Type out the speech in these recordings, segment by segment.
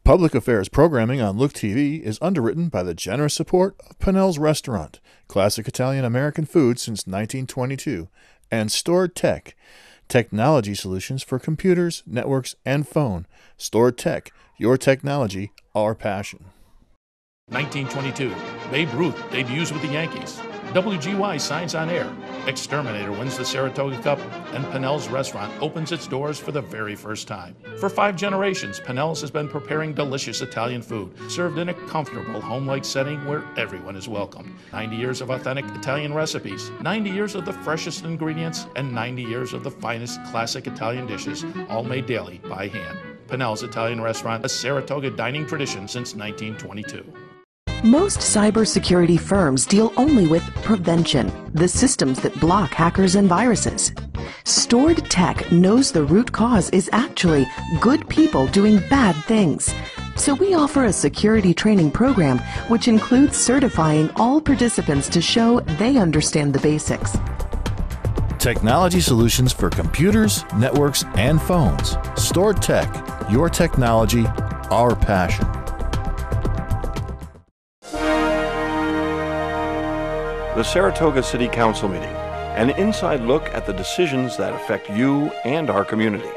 Public affairs programming on Look TV is underwritten by the generous support of Pinnell's Restaurant, classic Italian-American food since 1922, and Stored Tech, technology solutions for computers, networks, and phone. Stored Tech, your technology, our passion. 1922, Babe Ruth debuts with the Yankees. WGY signs on air. Exterminator wins the Saratoga Cup, and Pinnell's Restaurant opens its doors for the very first time. For 5 generations, Pinnell's has been preparing delicious Italian food, served in a comfortable, home-like setting where everyone is welcomed. 90 years of authentic Italian recipes, 90 years of the freshest ingredients, and 90 years of the finest classic Italian dishes, all made daily by hand. Pinnell's Italian Restaurant, a Saratoga dining tradition since 1922. Most cybersecurity firms deal only with prevention, the systems that block hackers and viruses. Stored Tech knows the root cause is actually good people doing bad things. So we offer a security training program which includes certifying all participants to show they understand the basics. Technology solutions for computers, networks, and phones. Stored Tech, your technology, our passion. The Saratoga City Council meeting, an inside look at the decisions that affect you and our community.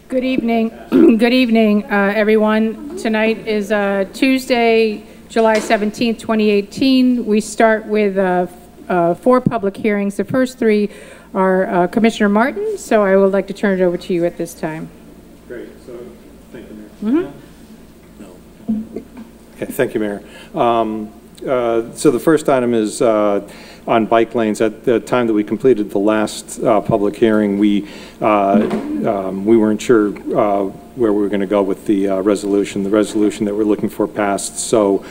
Good evening. Good evening, everyone. Tonight is Tuesday, July 17th, 2018. We start with 4 public hearings. The first 3 are Commissioner Martin, so I would like to turn it over to you at this time. Great. So, thank you, Mayor. Okay, thank you, Mayor. So the first item is on bike lanes. At the time that we completed the last public hearing, we weren't sure where we were going to go with the resolution. The resolution that we're looking for passed. So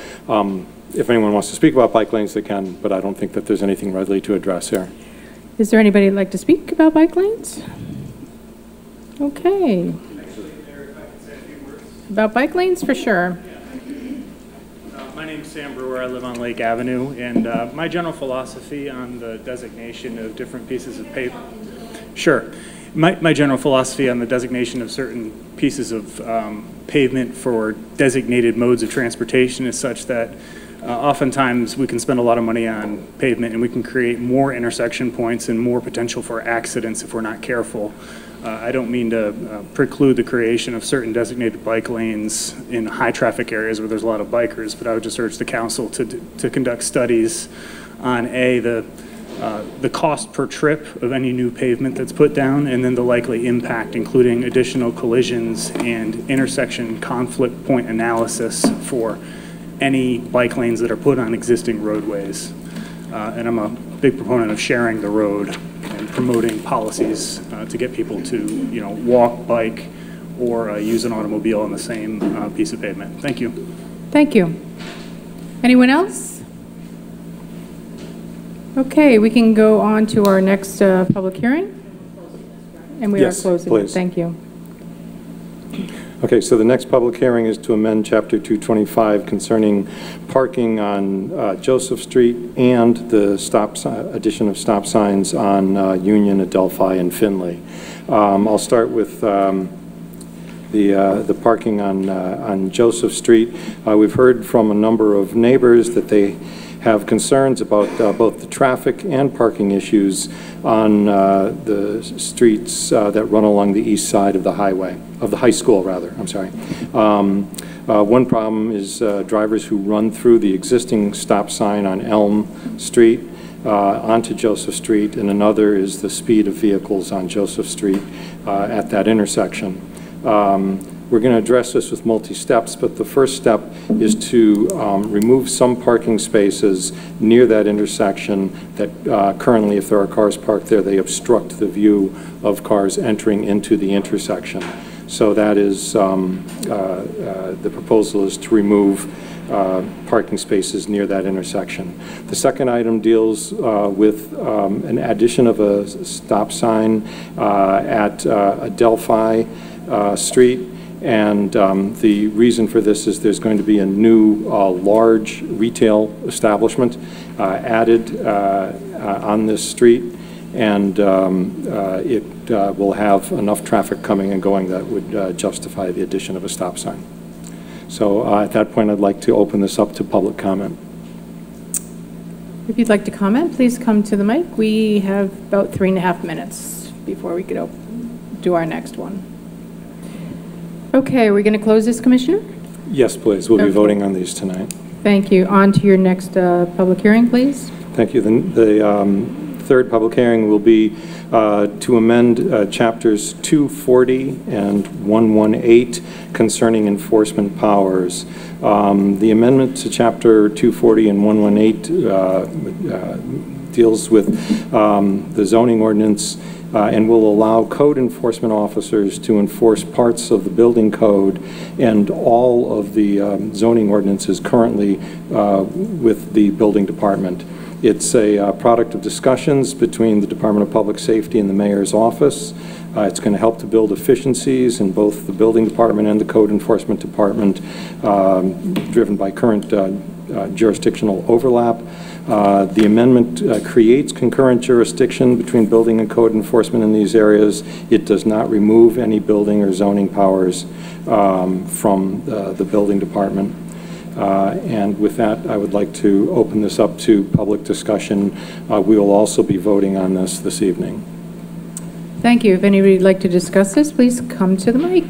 if anyone wants to speak about bike lanes, they can, but I don't think that there's anything readily to address here. Is there anybody who'd like to speak about bike lanes? Okay. Actually, Mayor, if I could say a few words. About bike lanes, for sure. My name is Sam Brewer. I live on Lake Avenue, and my general philosophy on the designation of different pieces of pavement. Sure. My general philosophy on the designation of certain pieces of pavement for designated modes of transportation is such that oftentimes we can spend a lot of money on pavement and we can create more intersection points and more potential for accidents if we're not careful. I don't mean to preclude the creation of certain designated bike lanes in high traffic areas where there's a lot of bikers, but I would just urge the council to conduct studies on the cost per trip of any new pavement that's put down, and then the likely impact, including additional collisions and intersection conflict point analysis for any bike lanes that are put on existing roadways. And I'm a big proponent of sharing the road and promoting policies to get people to, walk, bike, or use an automobile on the same piece of pavement. Thank you. Thank you. Anyone else? Okay, we can go on to our next public hearing. And we are closing. Please. Thank you. Okay, so the next public hearing is to amend Chapter 225 concerning parking on Joseph Street and the addition of stop signs on Union, Adelphi, and Finley. I'll start with the parking on Joseph Street. We've heard from a number of neighbors that they have concerns about both the traffic and parking issues on the streets that run along the east side of the highway, of the high school rather, I'm sorry. One problem is drivers who run through the existing stop sign on Elm Street onto Joseph Street, and another is the speed of vehicles on Joseph Street at that intersection. We're going to address this with multi-steps, but the first step is to remove some parking spaces near that intersection that currently, if there are cars parked there, they obstruct the view of cars entering into the intersection. So that is, the proposal is to remove parking spaces near that intersection. The second item deals with an addition of a stop sign at Adelphi Street And the reason for this is there's going to be a new large retail establishment added on this street, and it will have enough traffic coming and going that would justify the addition of a stop sign. So at that point, I'd like to open this up to public comment. If you'd like to comment, please come to the mic. We have about 3.5 minutes before we could do our next one. Okay, are we going to close this, Commissioner? Yes, please. We'll be voting on these tonight. Thank you. On to your next public hearing, please. Thank you. The third public hearing will be to amend chapters 240 and 118 concerning enforcement powers. The amendment to chapter 240 and 118 deals with the zoning ordinance and will allow code enforcement officers to enforce parts of the building code and all of the zoning ordinances currently with the building department. It's a product of discussions between the Department of Public Safety and the Mayor's office. It's going to help to build efficiencies in both the building department and the code enforcement department, driven by current jurisdictional overlap. The amendment creates concurrent jurisdiction between building and code enforcement in these areas. It does not remove any building or zoning powers from the building department. And with that, I would like to open this up to public discussion. We will also be voting on this evening. Thank you. If anybody would like to discuss this, please come to the mic.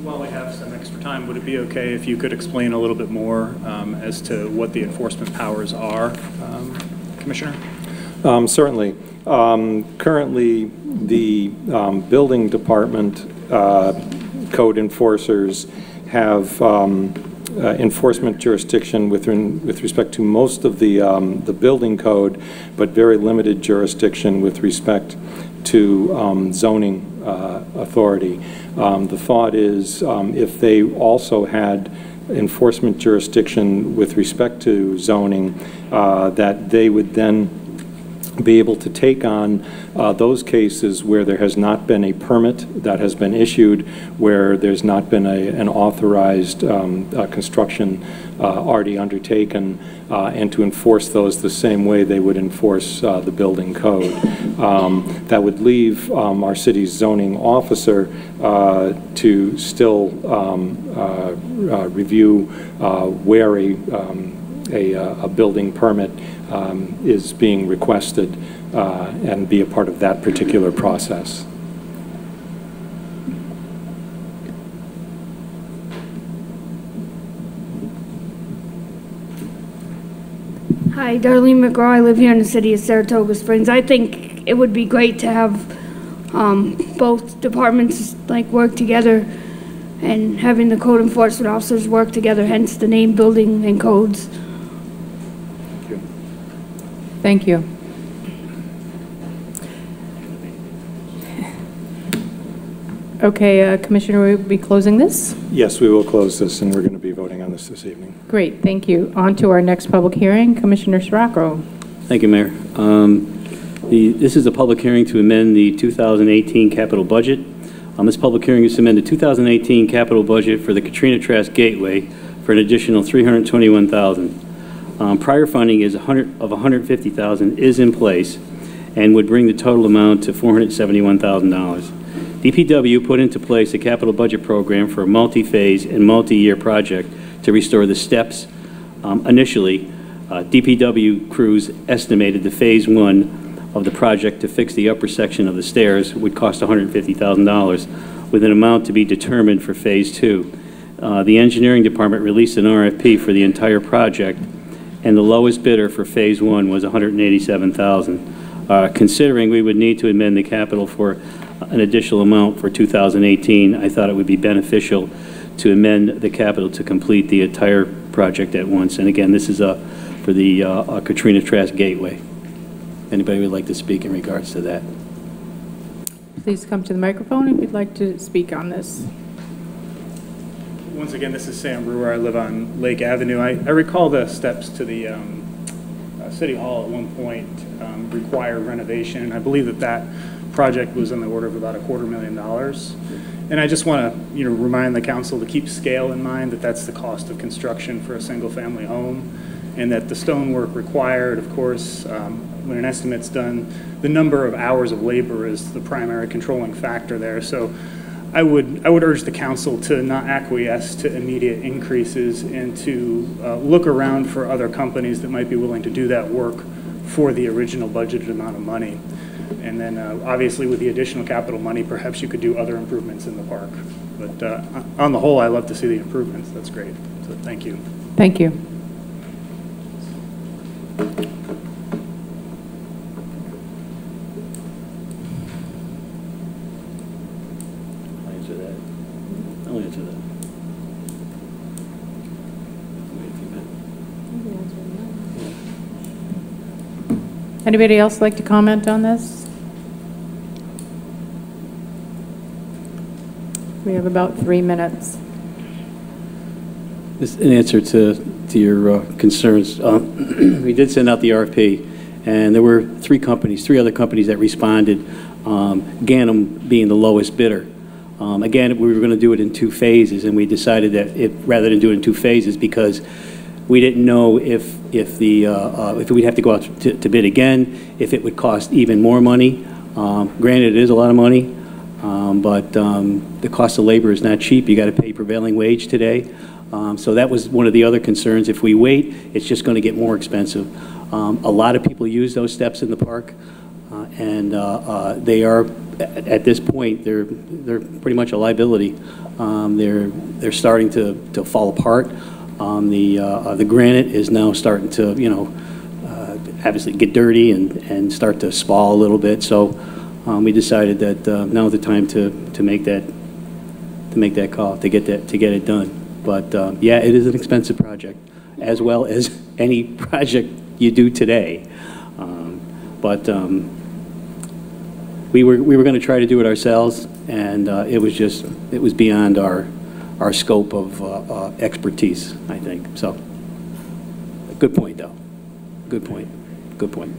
While we have some extra time, would it be okay if you could explain a little bit more as to what the enforcement powers are, Commissioner? Certainly. Currently, the building department code enforcers have enforcement jurisdiction with respect to most of the building code, but very limited jurisdiction with respect to zoning authority. The thought is if they also had enforcement jurisdiction with respect to zoning, that they would then be able to take on those cases where there has not been a permit that has been issued, where there's not been an authorized construction already undertaken, and to enforce those the same way they would enforce the building code. That would leave our city's zoning officer to still review where a building permit is being requested and be a part of that particular process. Hi, Darlene McGraw. I live here in the city of Saratoga Springs. I think it would be great to have both departments work together and having the code enforcement officers work together, hence the name Building and Codes. Thank you. Okay, Commissioner, we'll be closing this? Yes, we will close this, and we're going to be voting on this evening. Great, thank you. On to our next public hearing, Commissioner Saratoga. Thank you, Mayor. This is a public hearing to amend the 2018 capital budget. This public hearing is to amend the 2018 capital budget for the Katrina Trask Gateway for an additional $321,000. Prior funding of $150,000 is in place and would bring the total amount to $471,000. DPW put into place a capital budget program for a multi-phase and multi-year project to restore the steps. Initially, DPW crews estimated the phase 1 of the project to fix the upper section of the stairs would cost $150,000, with an amount to be determined for phase 2. The engineering department released an RFP for the entire project, and the lowest bidder for phase 1 was $187,000. Considering we would need to amend the capital for an additional amount for 2018, I thought it would be beneficial to amend the capital to complete the entire project at once. And again, this is for the Katrina Trask Gateway. Anybody would like to speak in regards to that? Please come to the microphone if you'd like to speak on this. Once again, this is Sam Brewer. I live on Lake Avenue. I recall the steps to the City Hall at one point require renovation. I believe that project was in the order of about $250,000. And I just want to, remind the council to keep scale in mind, that that's the cost of construction for a single-family home, and that the stonework required, of course, when an estimate's done, the number of hours of labor is the primary controlling factor there. So I would urge the council to not acquiesce to immediate increases and to look around for other companies that might be willing to do that work for the original budgeted amount of money. And then obviously with the additional capital money, perhaps you could do other improvements in the park. But on the whole, I love to see the improvements. That's great. So thank you. Thank you. I'll answer that. Anybody else like to comment on this? We have about 3 minutes. Just in answer to your concerns, we did send out the RFP, and there were three other companies that responded, Ganem being the lowest bidder. Again, we were going to do it in 2 phases, and we decided that rather than do it in 2 phases, because we didn't know if we'd have to go out to bid again, if it would cost even more money. Granted, it is a lot of money, but the cost of labor is not cheap. You got to pay prevailing wage today. So that was one of the other concerns. If we wait, it's just going to get more expensive. A lot of people use those steps in the park, and they are, at this point, they're pretty much a liability. They're starting to fall apart. The granite is now starting to, obviously get dirty and start to spall a little bit. So we decided that now's the time to make that call, to get it done. But yeah, it is an expensive project, as well as any project you do today. But we were going to try to do it ourselves, and it was beyond our scope of expertise, I think. So, good point, though. Good point. Good point.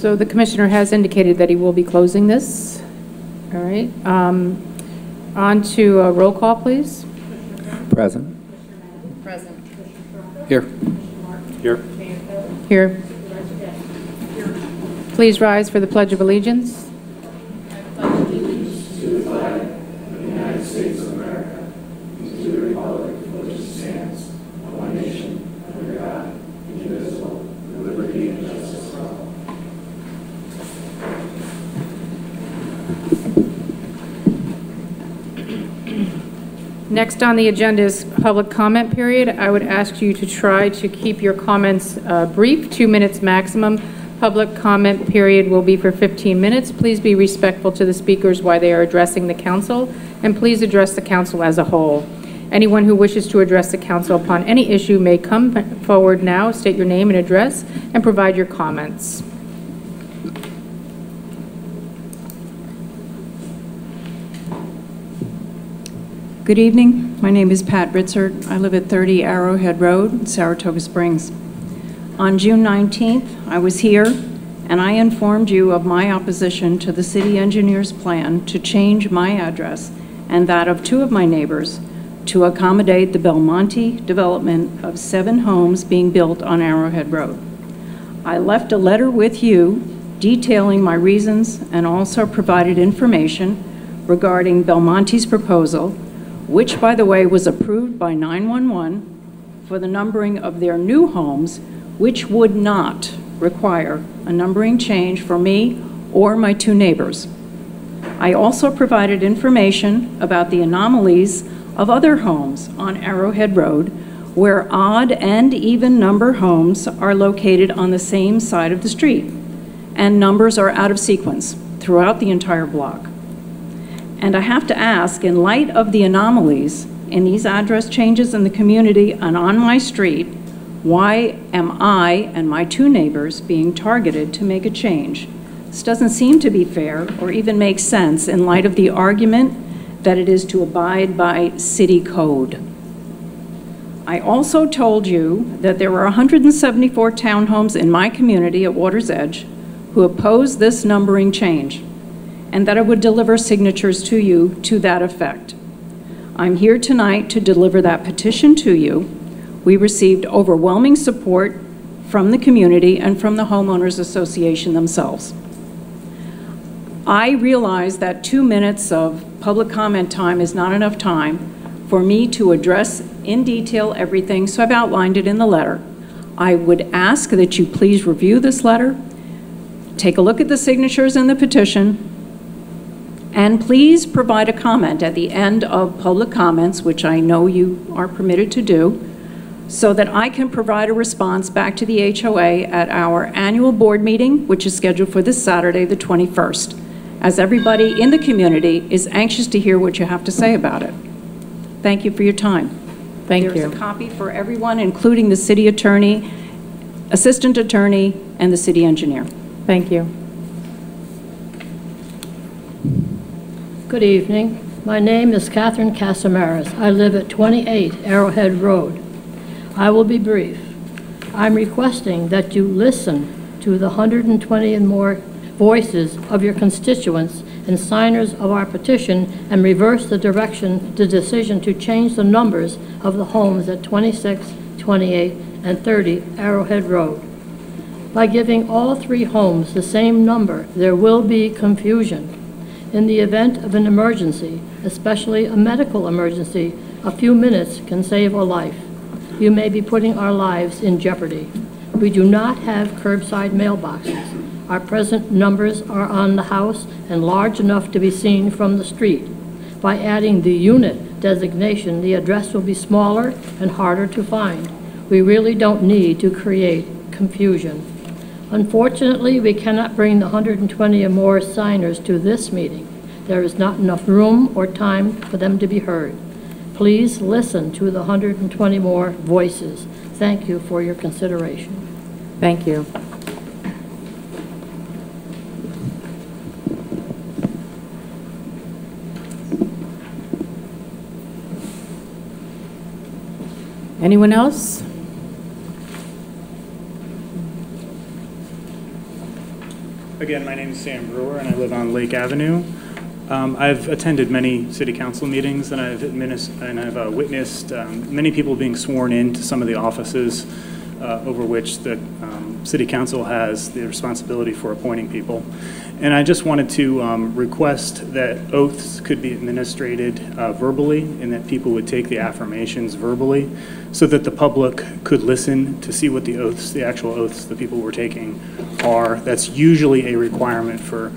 So the commissioner has indicated that he will be closing this. All right. On to a roll call, please. Present. Present. Here. Here. Here. Please rise for the Pledge of Allegiance. Next on the agenda is public comment period. I would ask you to try to keep your comments brief, 2 minutes maximum. Public comment period will be for 15 minutes. Please be respectful to the speakers while they are addressing the council, and please address the council as a whole. Anyone who wishes to address the council upon any issue may come forward now, state your name and address, and provide your comments. Good evening. My name is Pat Ritzert. I live at 30 Arrowhead Road, Saratoga Springs. On June 19th, I was here and I informed you of my opposition to the city engineer's plan to change my address and that of 2 of my neighbors to accommodate the Belmonte development of 7 homes being built on Arrowhead Road. I left a letter with you detailing my reasons and also provided information regarding Belmonte's proposal, which, by the way, was approved by 911 for the numbering of their new homes, which would not require a numbering change for me or my 2 neighbors. I also provided information about the anomalies of other homes on Arrowhead Road, where odd and even number homes are located on the same side of the street, and numbers are out of sequence throughout the entire block. And I have to ask, in light of the anomalies in these address changes in the community and on my street, why am I and my 2 neighbors being targeted to make a change? This doesn't seem to be fair or even make sense in light of the argument that it is to abide by city code. I also told you that there were 174 townhomes in my community at Water's Edge who opposed this numbering change, and that I would deliver signatures to you to that effect. I'm here tonight to deliver that petition to you. We received overwhelming support from the community and from the Homeowners Association themselves. I realize that 2 minutes of public comment time is not enough time for me to address in detail everything, so I've outlined it in the letter. I would ask that you please review this letter, take a look at the signatures in the petition, and please provide a comment at the end of public comments, which I know you are permitted to do, so that I can provide a response back to the HOA at our annual board meeting, which is scheduled for this Saturday, the 21st, as everybody in the community is anxious to hear what you have to say about it. Thank you for your time. Thank you. There's a copy for everyone, including the city attorney, assistant attorney, and the city engineer. Thank you. Good evening. My name is Catherine Casamaris. I live at 28 Arrowhead Road. I will be brief. I'm requesting that you listen to the 120 and more voices of your constituents and signers of our petition and reverse the decision to change the numbers of the homes at 26, 28, and 30 Arrowhead Road. By giving all 3 homes the same number, there will be confusion. In the event of an emergency, especially a medical emergency, a few minutes can save a life. You may be putting our lives in jeopardy. We do not have curbside mailboxes. Our present numbers are on the house and large enough to be seen from the street. By adding the unit designation, the address will be smaller and harder to find. We really don't need to create confusion. Unfortunately, we cannot bring the 120 or more signers to this meeting. There is not enough room or time for them to be heard. Please listen to the 120 more voices. Thank you for your consideration. Thank you. Anyone else? Again, my name is Sam Brewer, and I live on Lake Avenue. I've attended many city council meetings, and I've witnessed many people being sworn into some of the offices over which the city council has the responsibility for appointing people. And I just wanted to request that oaths could be administered verbally, and that people would take the affirmations verbally, so that the public could listen to see what the oaths, the actual oaths the people were taking are. That's usually a requirement for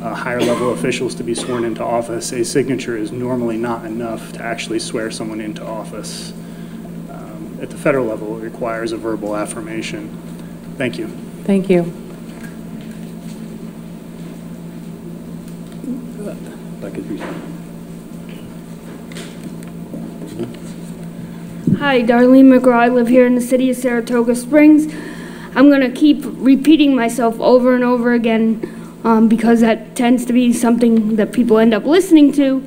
higher level officials to be sworn into office. A signature is normally not enough to actually swear someone into office. At the federal level, it requires a verbal affirmation. Thank you. Thank you. Hi, Darlene McGraw. I live here in the city of Saratoga Springs. I'm going to keep repeating myself over and over again because that tends to be something that people end up listening to.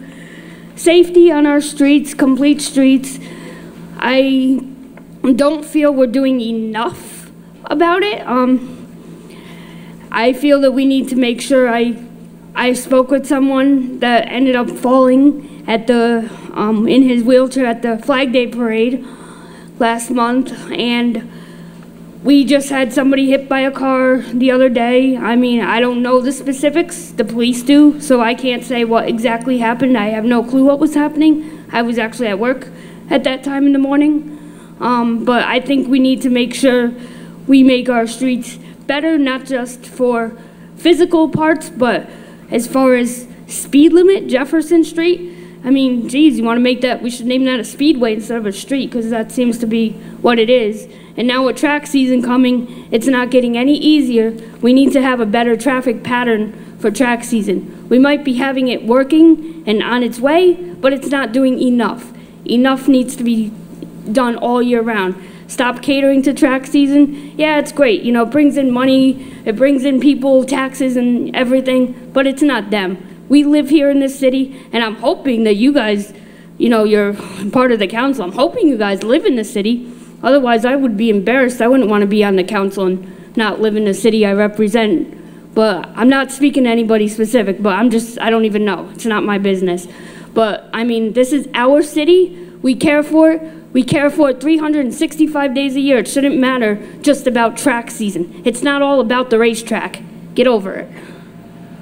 Safety on our streets, complete streets. I don't feel we're doing enough about it. I feel that we need to make sure I spoke with someone that ended up falling at the in his wheelchair at the Flag Day parade last month, and we just had somebody hit by a car the other day. I mean, I don't know the specifics, the police do, so I can't say what exactly happened. I have no clue what was happening. I was actually at work at that time in the morning. But I think we need to make sure we make our streets better, not just for physical parts, but as far as speed limit, Jefferson Street. I mean, geez, you want to make that, we should name that a speedway instead of a street, because that seems to be what it is. And now with track season coming, it's not getting any easier. We need to have a better traffic pattern for track season. We might be having it working and on its way, but it's not doing enough. Enough needs to be done all year round. Stop catering to track season. Yeah, it's great, you know, it brings in money, it brings in people, taxes and everything, but it's not them. We live here in this city, and I'm hoping that you guys, you know, you're part of the council. I'm hoping you guys live in the city. Otherwise, I would be embarrassed. I wouldn't want to be on the council and not live in the city I represent. But I'm not speaking to anybody specific, but I don't even know. It's not my business. But, I mean, this is our city. We care for it. We care for it 365 days a year. It shouldn't matter just about track season. It's not all about the racetrack. Get over it.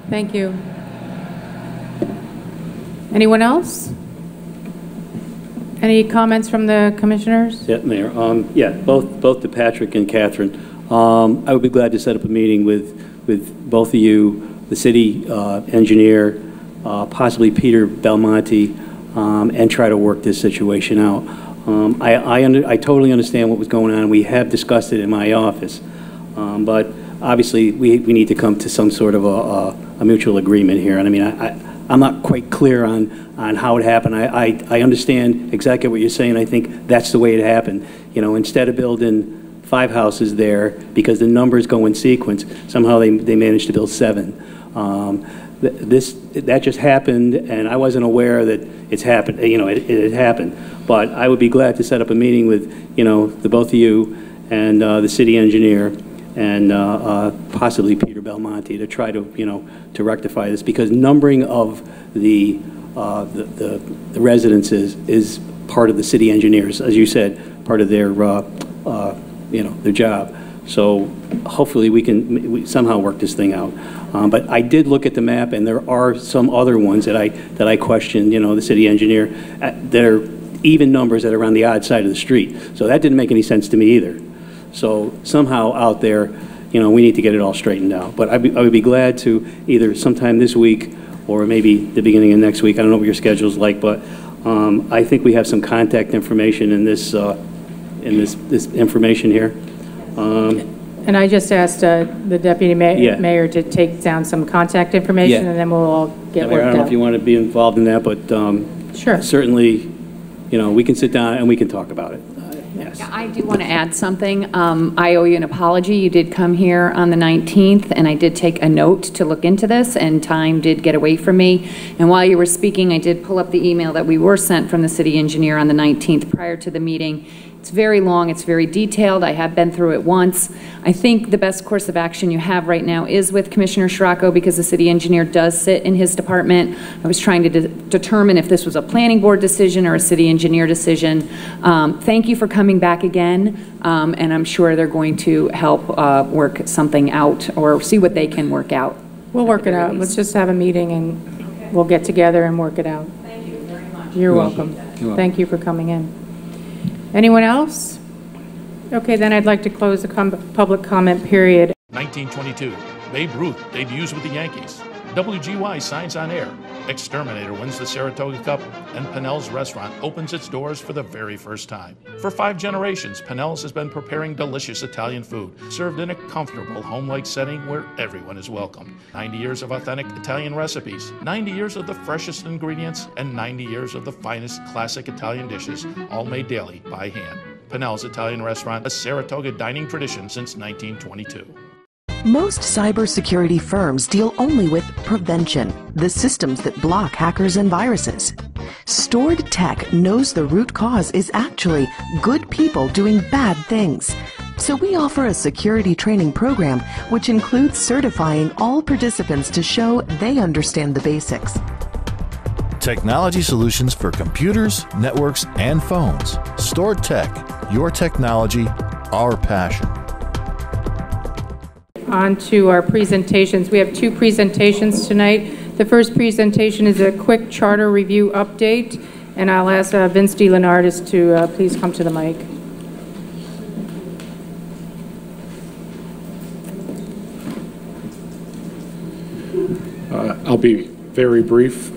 Thank you. Anyone else? Any comments from the commissioners? Yeah, Mayor. Both to Patrick and Catherine. I would be glad to set up a meeting with both of you, the city engineer, possibly Peter Belmonte, and try to work this situation out. I totally understand what was going on. We have discussed it in my office, but obviously we need to come to some sort of a mutual agreement here. And I mean, I'm not quite clear on how it happened. I understand exactly what you're saying. I think that's the way it happened. You know, instead of building 5 houses there, because the numbers go in sequence, somehow they managed to build 7. That just happened, and I wasn't aware that it's happened. You know, it had happened. But I would be glad to set up a meeting with, you know, the both of you and the city engineer and possibly Peter Belmonte to try to, you know, to rectify this, because numbering of the residences is part of the city engineers, as you said, part of their you know, their job. So hopefully we can somehow work this thing out. But I did look at the map, and there are some other ones that I questioned. You know, the city engineer, that are even numbers that are on the odd side of the street. So that didn't make any sense to me either. So somehow out there, you know, we need to get it all straightened out. But I would be glad to either sometime this week or maybe the beginning of next week. I don't know what your schedule's like, but I think we have some contact information in this information here. And I just asked the deputy mayor to take down some contact information, and then we'll all get worked out. I don't know if you want to be involved in that, but sure. Certainly, you know, we can sit down and we can talk about it. Yes. Yeah, I do want to add something. I owe you an apology. You did come here on the 19th, and I did take a note to look into this, and time did get away from me. And while you were speaking, I did pull up the email that we were sent from the city engineer on the 19th prior to the meeting. It's very long, it's very detailed. I have been through it once. I think the best course of action you have right now is with Commissioner Scirocco, because the city engineer does sit in his department. I was trying to determine if this was a planning board decision or a city engineer decision. Thank you for coming back again, and I'm sure they're going to help work something out or see what they can work out. We'll work it out. Let's just have a meeting and we'll get together and work it out. Thank you very much. You're welcome. Thank you for coming in. Anyone else? Okay, then I'd like to close the public comment period. 1922, Babe Ruth debuts with the Yankees. WGY signs on air. Exterminator wins the Saratoga Cup, and Pennell's Restaurant opens its doors for the very first time. For 5 generations, Pennell's has been preparing delicious Italian food, served in a comfortable, home-like setting where everyone is welcome. 90 years of authentic Italian recipes, 90 years of the freshest ingredients, and 90 years of the finest classic Italian dishes, all made daily by hand. Pennell's Italian Restaurant, a Saratoga dining tradition since 1922. Most cybersecurity firms deal only with prevention, the systems that block hackers and viruses. Stored Tech knows the root cause is actually good people doing bad things. So we offer a security training program which includes certifying all participants to show they understand the basics. Technology solutions for computers, networks, and phones. Stored Tech, your technology, our passion. On to our presentations. We have two presentations tonight. The first presentation is a quick charter review update, and I'll ask Vince DeLeonardis to please come to the mic. I'll be very brief.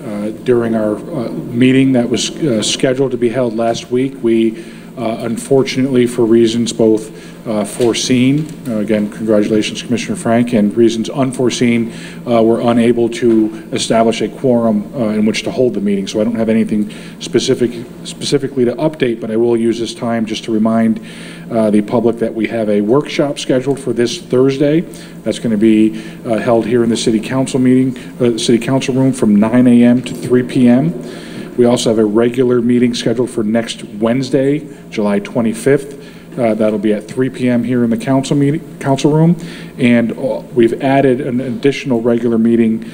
During our meeting that was scheduled to be held last week, we unfortunately, for reasons both foreseen, again, congratulations, Commissioner Frank, and reasons unforeseen, were unable to establish a quorum in which to hold the meeting. So I don't have anything specifically to update, but I will use this time just to remind the public that we have a workshop scheduled for this Thursday. That's going to be held here in the City Council meeting, City Council room from 9 a.m. to 3 p.m. We also have a regular meeting scheduled for next Wednesday, July 25th. That'll be at 3 p.m. here in the council room, and we've added an additional regular meeting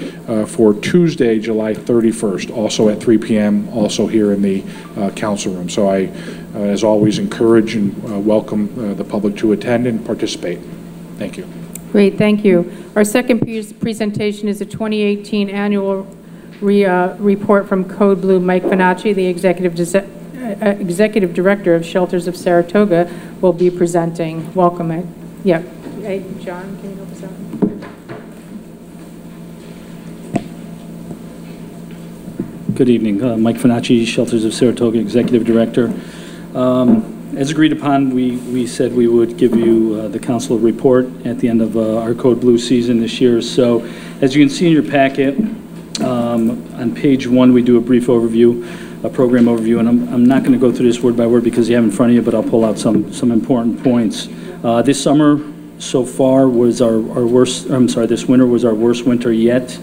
for Tuesday, July 31st, also at 3 p.m., also here in the council room. So I, as always, encourage and welcome the public to attend and participate. Thank you. Great, thank you. Our second presentation is a 2018 annual report from Code Blue. Mike Finacci, the Executive Director of Shelters of Saratoga, will be presenting. Welcome. Yeah. Hey, John, can you help us out? Good evening. Mike Finacci, Shelters of Saratoga, Executive Director. As agreed upon, we said we would give you the council report at the end of our Code Blue season this year. So as you can see in your packet, on page 1, we do a brief overview, a program overview, and I'm not going to go through this word by word because you have in front of you, but I'll pull out some important points. This summer so far was our worst, I'm sorry, this winter was our worst winter yet,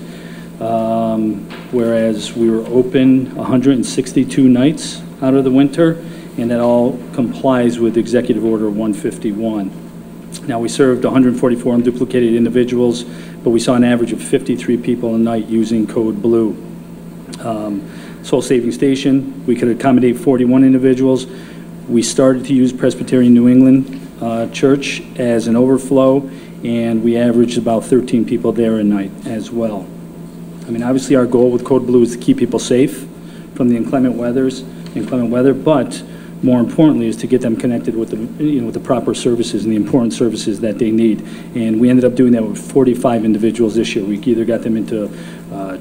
whereas we were open 162 nights out of the winter, and that all complies with Executive Order 151. Now, we served 144 unduplicated individuals, but we saw an average of 53 people a night using Code Blue. Soul Saving Station, we could accommodate 41 individuals. We started to use Presbyterian New England Church as an overflow, and we averaged about 13 people there a night as well. I mean, obviously our goal with Code Blue is to keep people safe from the inclement weather, but more importantly is to get them connected with the, with the proper services and the important services that they need. And we ended up doing that with 45 individuals this year. We either got them into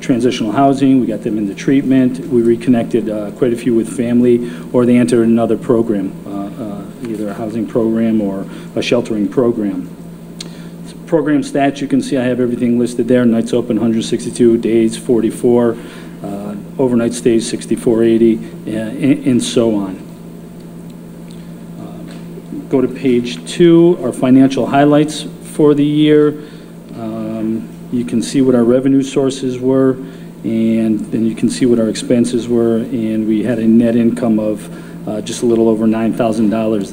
transitional housing, we got them into treatment, we reconnected quite a few with family, or they entered another program, either a housing program or a sheltering program. Program stats, you can see I have everything listed there. Nights open 162, days 44, overnight stays 6480, and so on. Go to page 2, our financial highlights for the year. You can see what our revenue sources were, and then you can see what our expenses were, and we had a net income of just a little over $9,000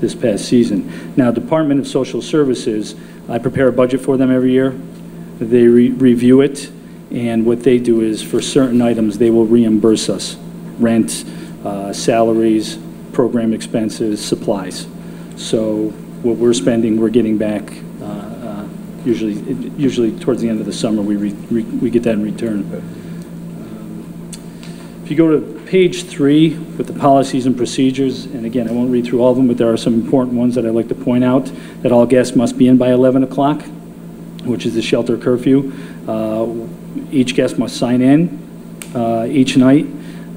this past season. Now, Department of Social Services, I prepare a budget for them every year. They review it, and what they do is for certain items they will reimburse us: rent, salaries, program expenses, supplies. So what we're spending, we're getting back. Usually towards the end of the summer, we get that in return. If you go to page 3 with the policies and procedures, and again, I won't read through all of them, but there are some important ones that I'd like to point out: that all guests must be in by 11 o'clock, which is the shelter curfew. Each guest must sign in each night,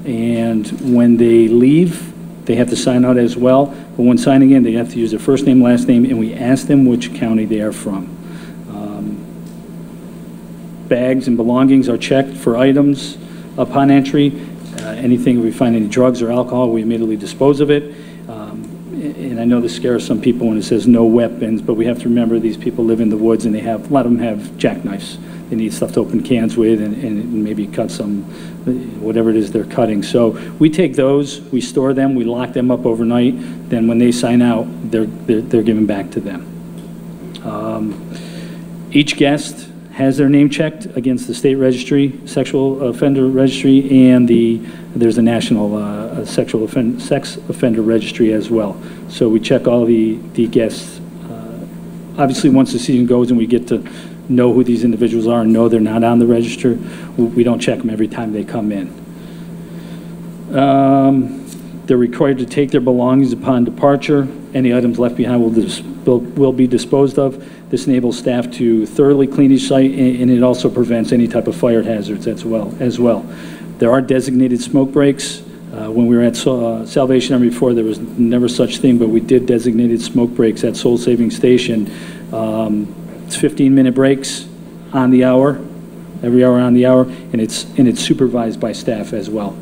and when they leave, they have to sign out as well. But when signing in, they have to use their first name, last name, and we ask them which county they are from. Bags and belongings are checked for items upon entry. Anything, if we find any drugs or alcohol, we immediately dispose of it. and I know this scares some people when it says no weapons, but we have to remember these people live in the woods and a lot of them have jackknives. They need stuff to open cans with and maybe cut some, whatever it is they're cutting. So we take those, we store them, we lock them up overnight. Then when they sign out, they're given back to them. Each guest has their name checked against the state registry, sexual offender registry, and there's a national sex offender registry as well. So we check all the guests. Obviously, once the season goes and we get to know who these individuals are and know they're not on the register, we don't check them every time they come in. They're required to take their belongings upon departure. Any items left behind will be disposed of. This enables staff to thoroughly clean each site, and it also prevents any type of fire hazards as well. There are designated smoke breaks. When we were at Salvation Army before, there was never such thing, but we did designated smoke breaks at Soul Saving Station. It's 15-minute breaks on the hour, every hour on the hour, and it's supervised by staff as well.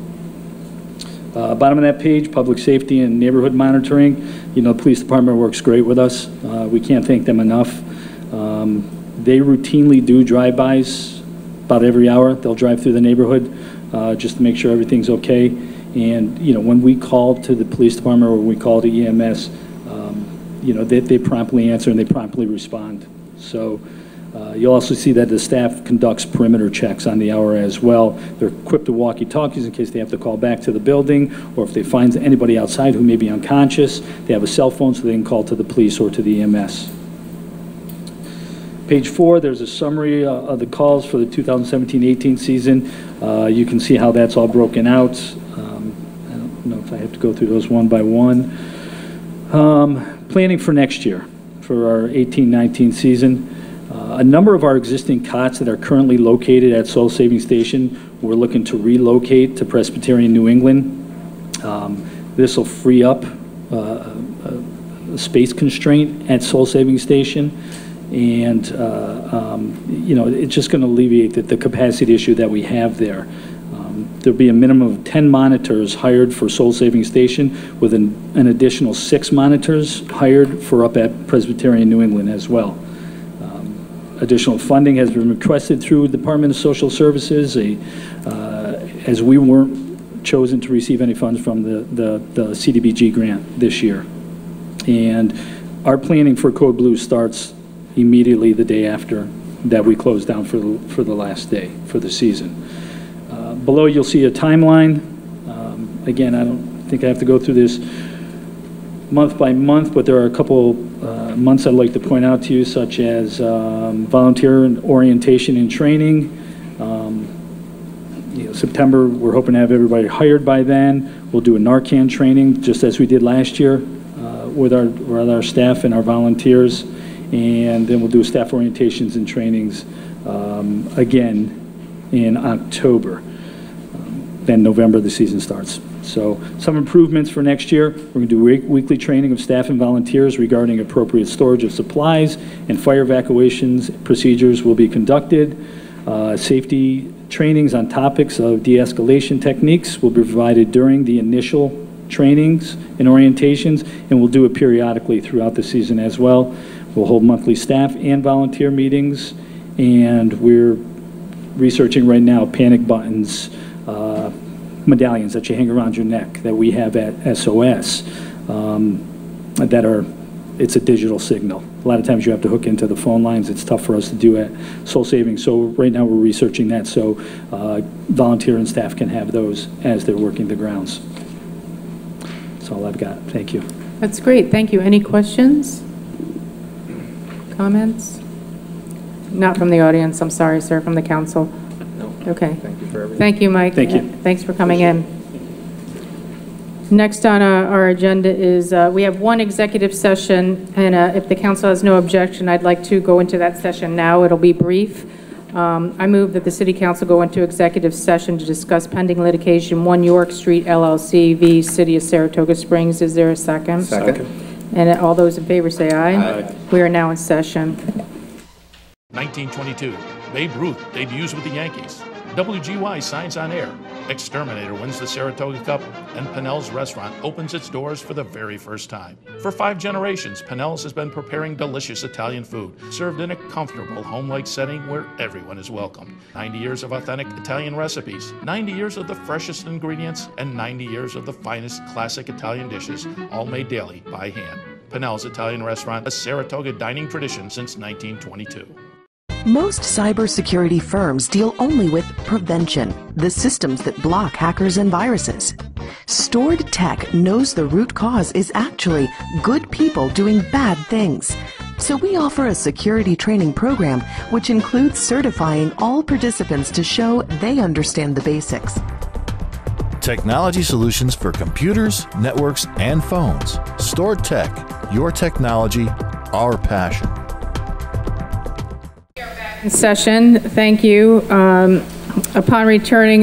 Bottom of that page, public safety and neighborhood monitoring. You know, the police department works great with us. We can't thank them enough. They routinely do drive-bys about every hour. They'll drive through the neighborhood just to make sure everything's okay. And, you know, when we call to the police department or when we call to EMS, you know, they promptly answer and they promptly respond. So you'll also see that the staff conducts perimeter checks on the hour as well. They're equipped with walkie-talkies in case they have to call back to the building, or if they find anybody outside who may be unconscious, they have a cell phone so they can call to the police or to the EMS. Page 4, there's a summary of the calls for the 2017-18 season. You can see how that's all broken out. I don't know if I have to go through those one by one. Planning for next year, for our 18-19 season. A number of our existing cots that are currently located at Soul Saving Station, we're looking to relocate to Presbyterian New England. This will free up a space constraint at Soul Saving Station, and you know, it's just going to alleviate the capacity issue that we have there. There'll be a minimum of 10 monitors hired for Soul Saving Station, with an additional 6 monitors hired for up at Presbyterian New England as well. Additional funding has been requested through the Department of Social Services, as we weren't chosen to receive any funds from the CDBG grant this year. And our planning for Code Blue starts immediately the day after that we close down for the last day for the season. Below you'll see a timeline. Again, I don't think I have to go through this month by month, but there are a couple months I'd like to point out to you, such as volunteer orientation and training. You know, September, we're hoping to have everybody hired by then. We'll do a Narcan training, just as we did last year with our staff and our volunteers. And then we'll do staff orientations and trainings again in October. Then November, the season starts. So some improvements for next year. We're going to do weekly training of staff and volunteers regarding appropriate storage of supplies, and fire evacuations procedures will be conducted. Safety trainings on topics of de-escalation techniques will be provided during the initial trainings and orientations, and we'll do it periodically throughout the season as well. We'll hold monthly staff and volunteer meetings, and we're researching right now panic buttons, medallions that you hang around your neck that we have at SOS it's a digital signal. A lot of times you have to hook into the phone lines. It's tough for us to do at Soul Saving. So right now we're researching that so volunteer and staff can have those as they're working the grounds. That's all I've got. Thank you. That's great. Thank you. Any questions? Comments? Not from the audience. I'm sorry, sir. From the council? No. Okay. Thank you for everything. Thank you, Mike. Thank you. Thanks for coming in. Next on our agenda is we have one executive session, and if the council has no objection, I'd like to go into that session now. It'll be brief. I move that the City Council go into executive session to discuss pending litigation 1 York Street LLC v. City of Saratoga Springs. Is there a second? Second. And all those in favor say aye. Aye. We are now in session. 1922, Babe Ruth debuts with the Yankees. WGY signs on air. Exterminator wins the Saratoga Cup, and Pinnell's Restaurant opens its doors for the very first time. For 5 generations, Pinnell's has been preparing delicious Italian food, served in a comfortable, home-like setting where everyone is welcome. 90 years of authentic Italian recipes, 90 years of the freshest ingredients, and 90 years of the finest classic Italian dishes, all made daily by hand. Pinnell's Italian Restaurant, a Saratoga dining tradition since 1922. Most cybersecurity firms deal only with prevention, the systems that block hackers and viruses. Stored Tech knows the root cause is actually good people doing bad things. So we offer a security training program which includes certifying all participants to show they understand the basics. Technology solutions for computers, networks, and phones. Stored Tech, your technology, our passion. Session. Thank you. Upon returning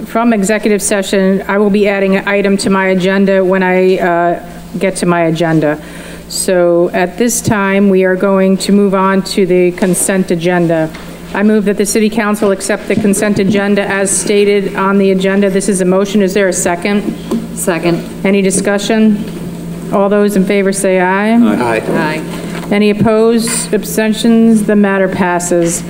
from executive session, I will be adding an item to my agenda when I get to my agenda. So at this time, we are going to move on to the consent agenda. I move that the City Council accept the consent agenda as stated on the agenda. This is a motion. Is there a second? Second. Any discussion? All those in favor say aye. Aye. Aye. Any opposed? Abstentions? The matter passes.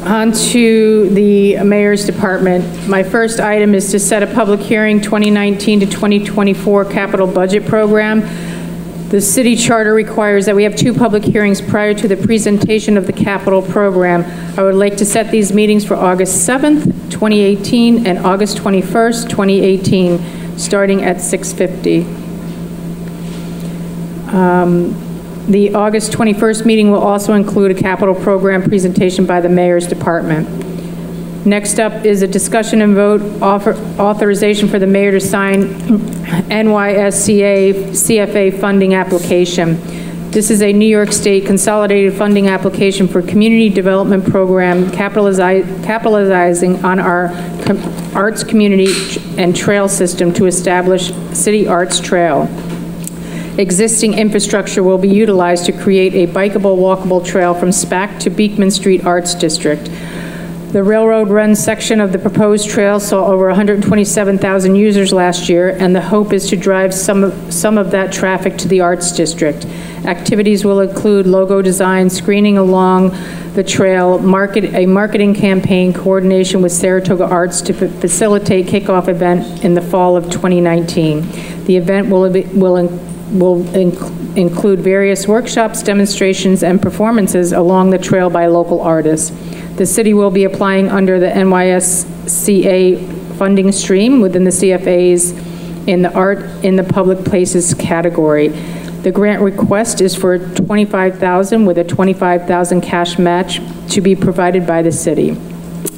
On to the Mayor's Department. My first item is to set a public hearing 2019 to 2024 capital budget program. The city charter requires that we have 2 public hearings prior to the presentation of the capital program. I would like to set these meetings for August 7th, 2018 and August 21st, 2018, starting at 6:50. The August 21st meeting will also include a capital program presentation by the Mayor's Department. Next up is a discussion and vote authorization for the Mayor to sign NYSCA CFA funding application. This is a New York State consolidated funding application for community development program capitalizing on our arts community and trail system to establish City Arts Trail. Existing infrastructure will be utilized to create a bikeable, walkable trail from SPAC to Beekman Street Arts District. The railroad run section of the proposed trail saw over 127,000 users last year, and the hope is to drive some of that traffic to the Arts District. Activities will include logo design, screening along the trail, a marketing campaign, coordination with Saratoga Arts to facilitate kickoff event in the fall of 2019. The event will include various workshops, demonstrations, and performances along the trail by local artists. The city will be applying under the NYSCA funding stream within the CFAs in the Art in the Public Places category. The grant request is for $25,000 with a $25,000 cash match to be provided by the city.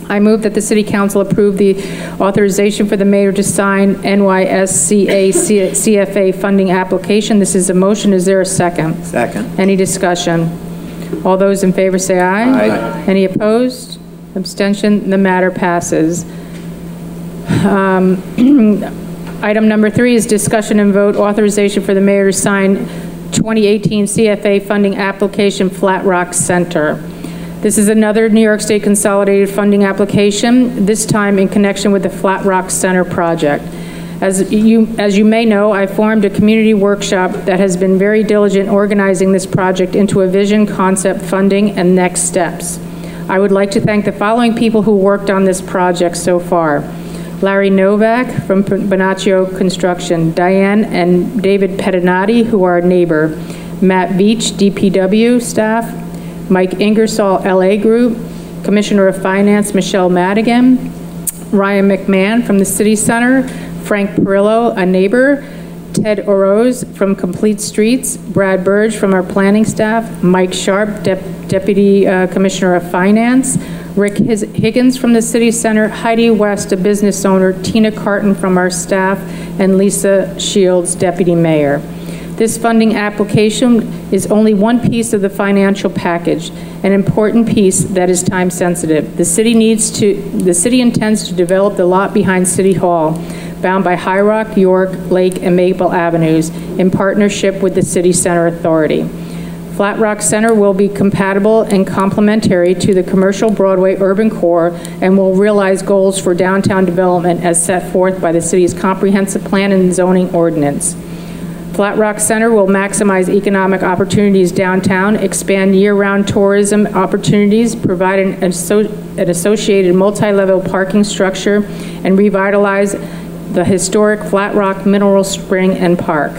I move that the City Council approve the authorization for the Mayor to sign NYSCA CFA funding application. This is a motion. Is there a second? Second. Any discussion? All those in favor say aye. Aye. Any opposed? Abstention? The matter passes. Item number 3 is discussion and vote authorization for the Mayor to sign 2018 CFA funding application, Flat Rock Center. This is another New York State Consolidated funding application, this time in connection with the Flat Rock Center project. As you may know, I formed a community workshop that has been very diligent organizing this project into a vision, concept, funding, and next steps. I would like to thank the following people who worked on this project so far. Larry Novak from Bonaccio Construction, Diane and David Pettinati, who are a neighbor, Matt Veach, DPW staff, Mike Ingersoll, LA Group, Commissioner of Finance, Michelle Madigan, Ryan McMahon from the City Center, Frank Perillo, a neighbor, Ted Oroz from Complete Streets, Brad Burge from our planning staff, Mike Sharp, Deputy Commissioner of Finance, Rick Higgins from the City Center, Heidi West, a business owner, Tina Carton from our staff, and Lisa Shields, Deputy Mayor. This funding application is only one piece of the financial package, an important piece that is time sensitive. The city intends to develop the lot behind City Hall, bound by High Rock, York, Lake, and Maple Avenues, in partnership with the City Center Authority. Flat Rock Center will be compatible and complementary to the commercial Broadway urban core and will realize goals for downtown development as set forth by the city's comprehensive plan and zoning ordinance. Flat Rock Center will maximize economic opportunities downtown, expand year-round tourism opportunities, provide an associated multi-level parking structure, and revitalize the historic Flat Rock Mineral Spring and Park.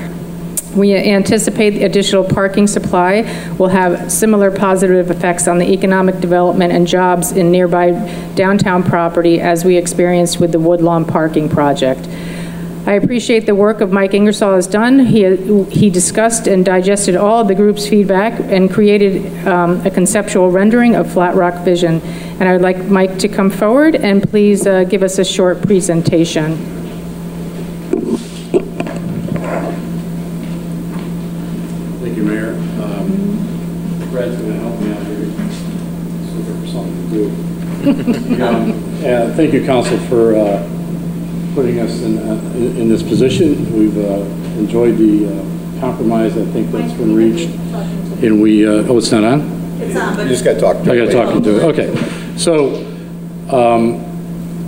We anticipate the additional parking supply will have similar positive effects on the economic development and jobs in nearby downtown property as we experienced with the Woodlawn parking project. I appreciate the work of Mike Ingersoll has done. He discussed and digested all of the group's feedback and created a conceptual rendering of Flat Rock vision. And I would like Mike to come forward and please give us a short presentation. Thank you, Mayor. Brad's going to help me out here. So there's something to do. Thank you, Council, for putting us in this position. We've enjoyed the compromise I think that's been reached. And we, oh, it's not on? It's on, but you just got to talk to it. I got to talk to it. Okay. So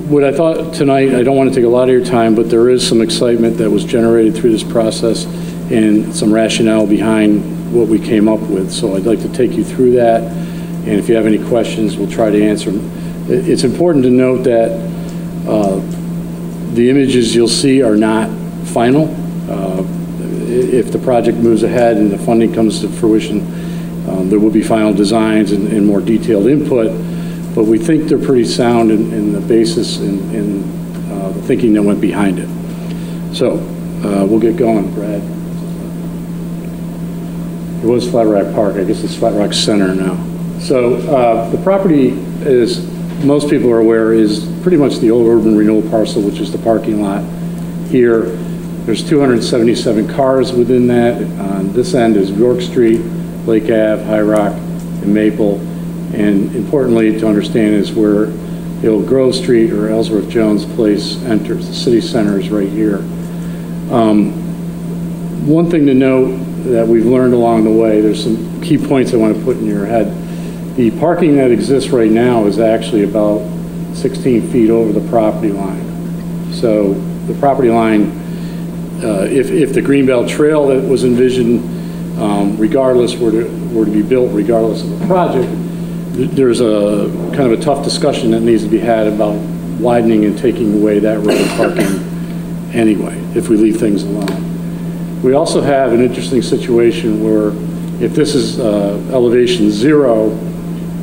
what I thought tonight, I don't want to take a lot of your time, but there is some excitement that was generated through this process and some rationale behind what we came up with. So I'd like to take you through that. And if you have any questions, we'll try to answer them. It's important to note that the images you'll see are not final. If the project moves ahead and the funding comes to fruition, there will be final designs and more detailed input, but we think they're pretty sound in the basis and the thinking that went behind it. So we'll get going, Brad. It was Flat Rock Park. I guess it's Flat Rock Center now. So the property, as most people are aware, is pretty much the old urban renewal parcel, which is the parking lot here. There's 277 cars within that. On this end is York Street, Lake Ave, High Rock, and Maple. And importantly to understand is where the old Grove Street or Ellsworth Jones Place enters. The city center is right here. One thing to note that we've learned along the way, there's some key points I want to put in your head. The parking that exists right now is actually about 16 feet over the property line. So the property line, if the Greenbelt Trail that was envisioned, regardless were to be built, regardless of the project, there's a kind of a tough discussion that needs to be had about widening and taking away that road parking anyway, if we leave things alone. We also have an interesting situation where if this is elevation 0,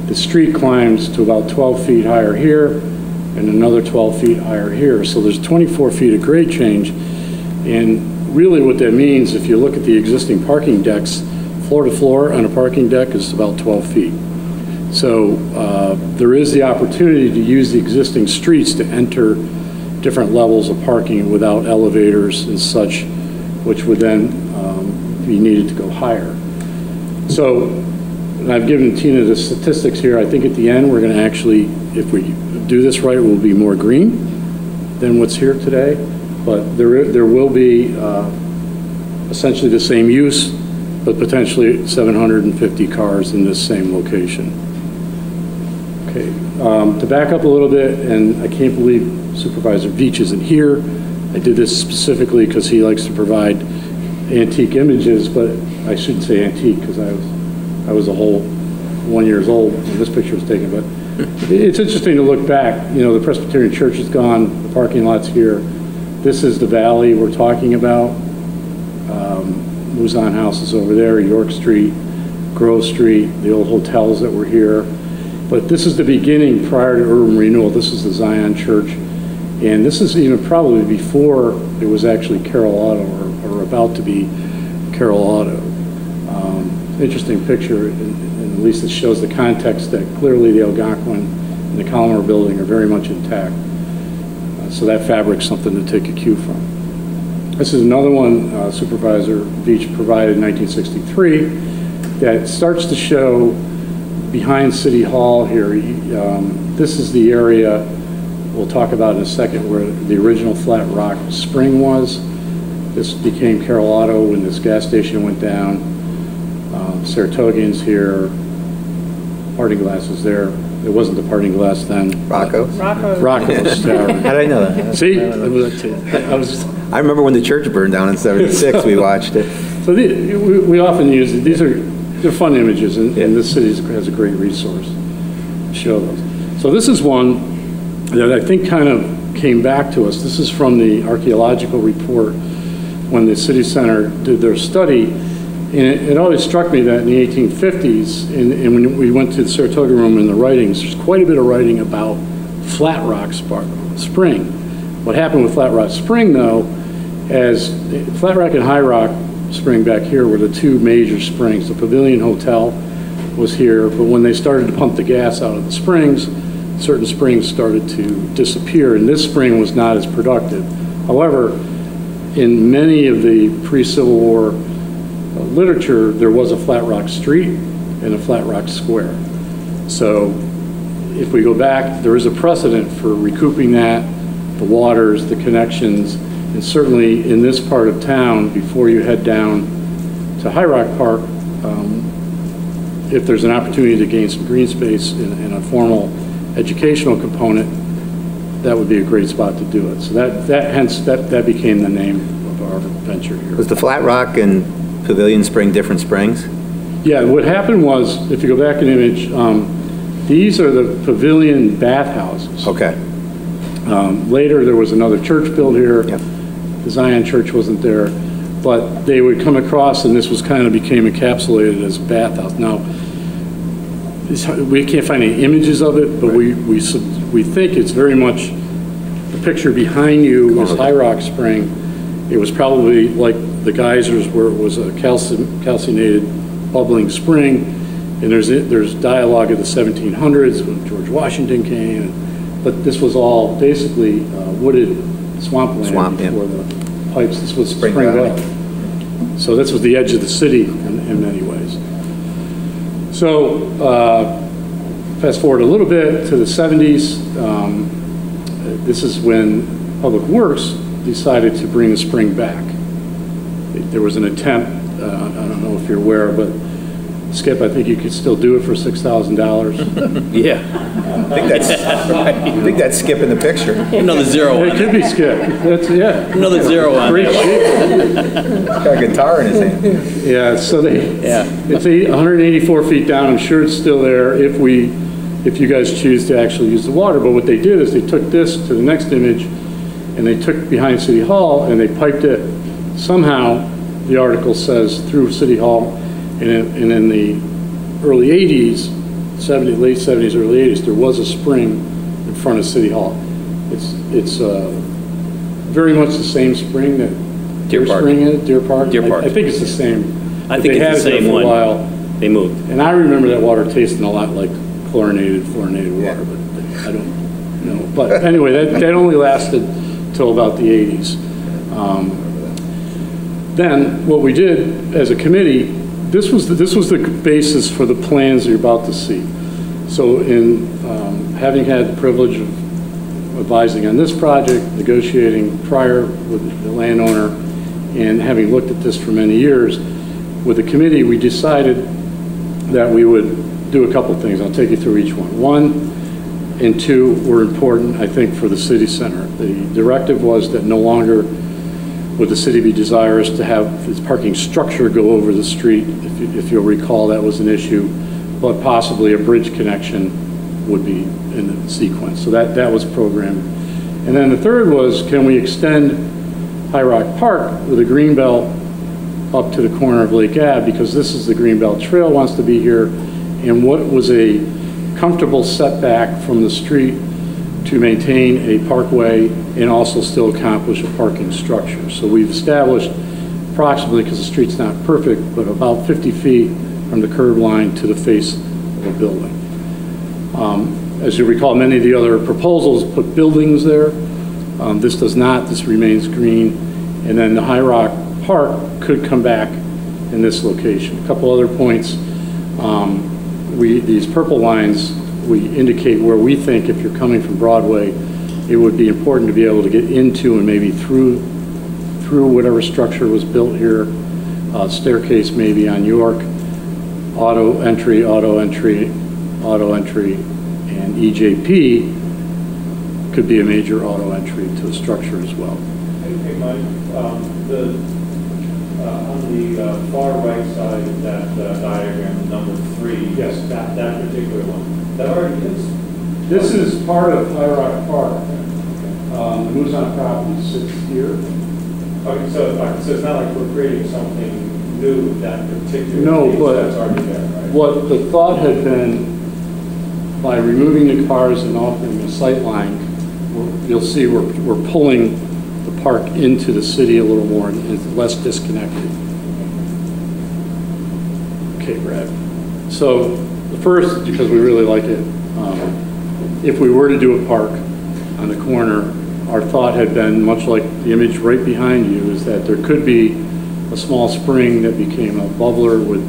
the street climbs to about 12 feet higher here and another 12 feet higher here. So there's 24 feet of grade change. And really what that means, if you look at the existing parking decks, floor to floor on a parking deck is about 12 feet. So there is the opportunity to use the existing streets to enter different levels of parking without elevators and such, which would then be needed to go higher. So, and I've given Tina the statistics here. I think at the end we're going to actually, if we do this right, it will be more green than what's here today. But there will be essentially the same use, but potentially 750 cars in this same location. Okay, to back up a little bit, and I can't believe Supervisor Veach isn't here. I did this specifically because he likes to provide antique images, but I shouldn't say antique because I was a whole 1 year old when this picture was taken. But it's interesting to look back. You know, the Presbyterian Church is gone, the parking lot's here. This is the valley we're talking about. Luzon House is over there, York Street, Grove Street, the old hotels that were here. But this is the beginning prior to urban renewal. This is the Zion Church. And this is even probably before it was actually Carroll Auto or about to be Carroll Auto. Interesting picture, and at least it shows the context that clearly the Algonquin and the Collimer building are very much intact. So that fabric's something to take a cue from. This is another one Supervisor Veach provided in 1963 that starts to show behind City Hall here. This is the area we'll talk about in a second where the original Flat Rock Spring was. This became Carroll Auto when this gas station went down. Saratogians here, Parting Glass is there. It wasn't the Parting Glass then. Rocco's? Rocco's Tavern. How did I know that? See? I remember when the church burned down in '76, we watched it. So we often use it. They're fun images, and this city has a great resource to show those. So this is one that I think kind of came back to us. This is from the archaeological report when the city center did their study. And it always struck me that in the 1850s, and when we went to the Saratoga room in the writings, there's quite a bit of writing about Flat Rock Spring. What happened with Flat Rock Spring, though, as Flat Rock and High Rock Spring back here were the two major springs. The Pavilion Hotel was here, but when they started to pump the gas out of the springs, certain springs started to disappear, and this spring was not as productive. However, in many of the pre-Civil War literature, there was a Flat Rock Street and a Flat Rock Square. So if we go back, there is a precedent for recouping that, the waters, the connections, and certainly in this part of town, before you head down to High Rock Park, if there's an opportunity to gain some green space in a formal educational component, that would be a great spot to do it. So that became the name of our venture here. Was the Flat Rock and Pavilion Spring different springs? Yeah, what happened was, if you go back an image, these are the Pavilion bathhouses. Okay. Later, there was another church built here. Yep. The Zion Church wasn't there, but they would come across, and this was kind of became encapsulated as a bathhouse. Now, we can't find any images of it, but we think it's very much the picture behind you is High Rock Spring. It was probably like the geysers where it was a calcinated bubbling spring, and there's dialogue of the 1700s when George Washington came, but this was all basically wooded swampland before the pipes. This was Spring Valley. So this was the edge of the city in many ways. So fast forward a little bit to the 70s. This is when Public Works decided to bring the spring back. There was an attempt, I don't know if you're aware, but Skip, I think you could still do it for $6,000. Yeah. I think that's Skip in the picture. Another zero on it. It could be Skip. Yeah. Another zero on Great shape. Got a guitar in his hand. Yeah, so it's 184 feet down. I'm sure it's still there if you guys choose to actually use the water. But what they did is they took this to the next image, and they took behind City Hall, and they piped it somehow, the article says, through City Hall, and in the early 80s, late 70s, early 80s, there was a spring in front of City Hall. It's very much the same spring that Deer Park is. Deer Park. I think it's the same. I think it's the same one. For a while. They moved. And I remember that water tasting a lot like fluorinated water, but I don't know. But anyway, that only lasted till about the 80s. Then what we did as a committee, this was the basis for the plans you're about to see. So in having had the privilege of advising on this project, negotiating prior with the landowner, and having looked at this for many years, with the committee we decided that we would do a couple things. I'll take you through each one. One and two were important, I think, for the city center. The directive was that no longer would the city be desirous to have this parking structure go over the street. If you'll recall, that was an issue, but possibly a bridge connection would be in the sequence. So that was programmed. And then the third was, can we extend High Rock Park with a greenbelt up to the corner of Lake Ave, because this is the Greenbelt Trail wants to be here, and what was a comfortable setback from the street to maintain a parkway and also still accomplish a parking structure. So we've established approximately, because the street's not perfect, but about 50 feet from the curb line to the face of a building. As you recall, many of the other proposals put buildings there. This does not. This remains green. And then the High Rock Park could come back in this location. A couple other points. These purple lines, we indicate where we think, if you're coming from Broadway, it would be important to be able to get into and maybe through whatever structure was built here, staircase maybe on York, auto entry, auto entry, auto entry, and EJP could be a major auto entry to the structure as well. Hey, Mike, on the far right side of that diagram, number 3, yes, that particular one, that already is. This is part of High Rock Park. The Moose on property sits here. Okay, so it's not like we're creating something new with that particular no, piece but that's already there, right? What the thought had been, by removing the cars and offering a sight line, you'll see we're pulling the park into the city a little more and it's less disconnected. Okay, Brad. So the first, because we really like it, if we were to do a park on the corner, our thought had been, much like the image right behind you, is that there could be a small spring that became a bubbler with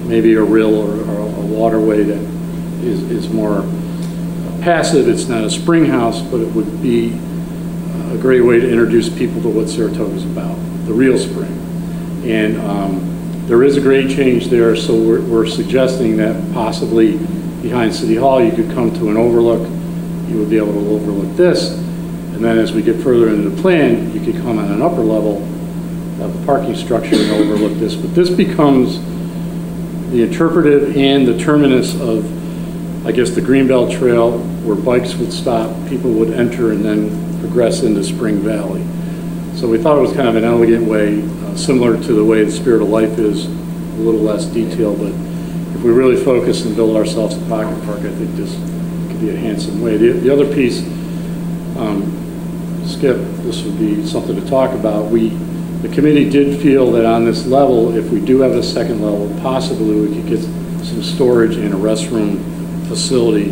maybe a rill or a waterway that is more passive. It's not a spring house, but it would be a great way to introduce people to what Saratoga is about, the real spring. And there is a grade change there, so we're suggesting that possibly behind City Hall you could come to an overlook. You would be able to overlook this, and then as we get further into the plan, you could come on an upper level of the parking structure and overlook this. But this becomes the interpretive and the terminus of, I guess, the Greenbelt Trail, where bikes would stop, people would enter, and then progress into Spring Valley. So we thought it was kind of an elegant way, similar to the way the Spirit of Life is, a little less detailed, but if we really focus and build ourselves a pocket park, I think this could be a handsome way. The other piece, Skip, this would be something to talk about. The committee did feel that on this level, if we do have a second level, possibly we could get some storage and a restroom facility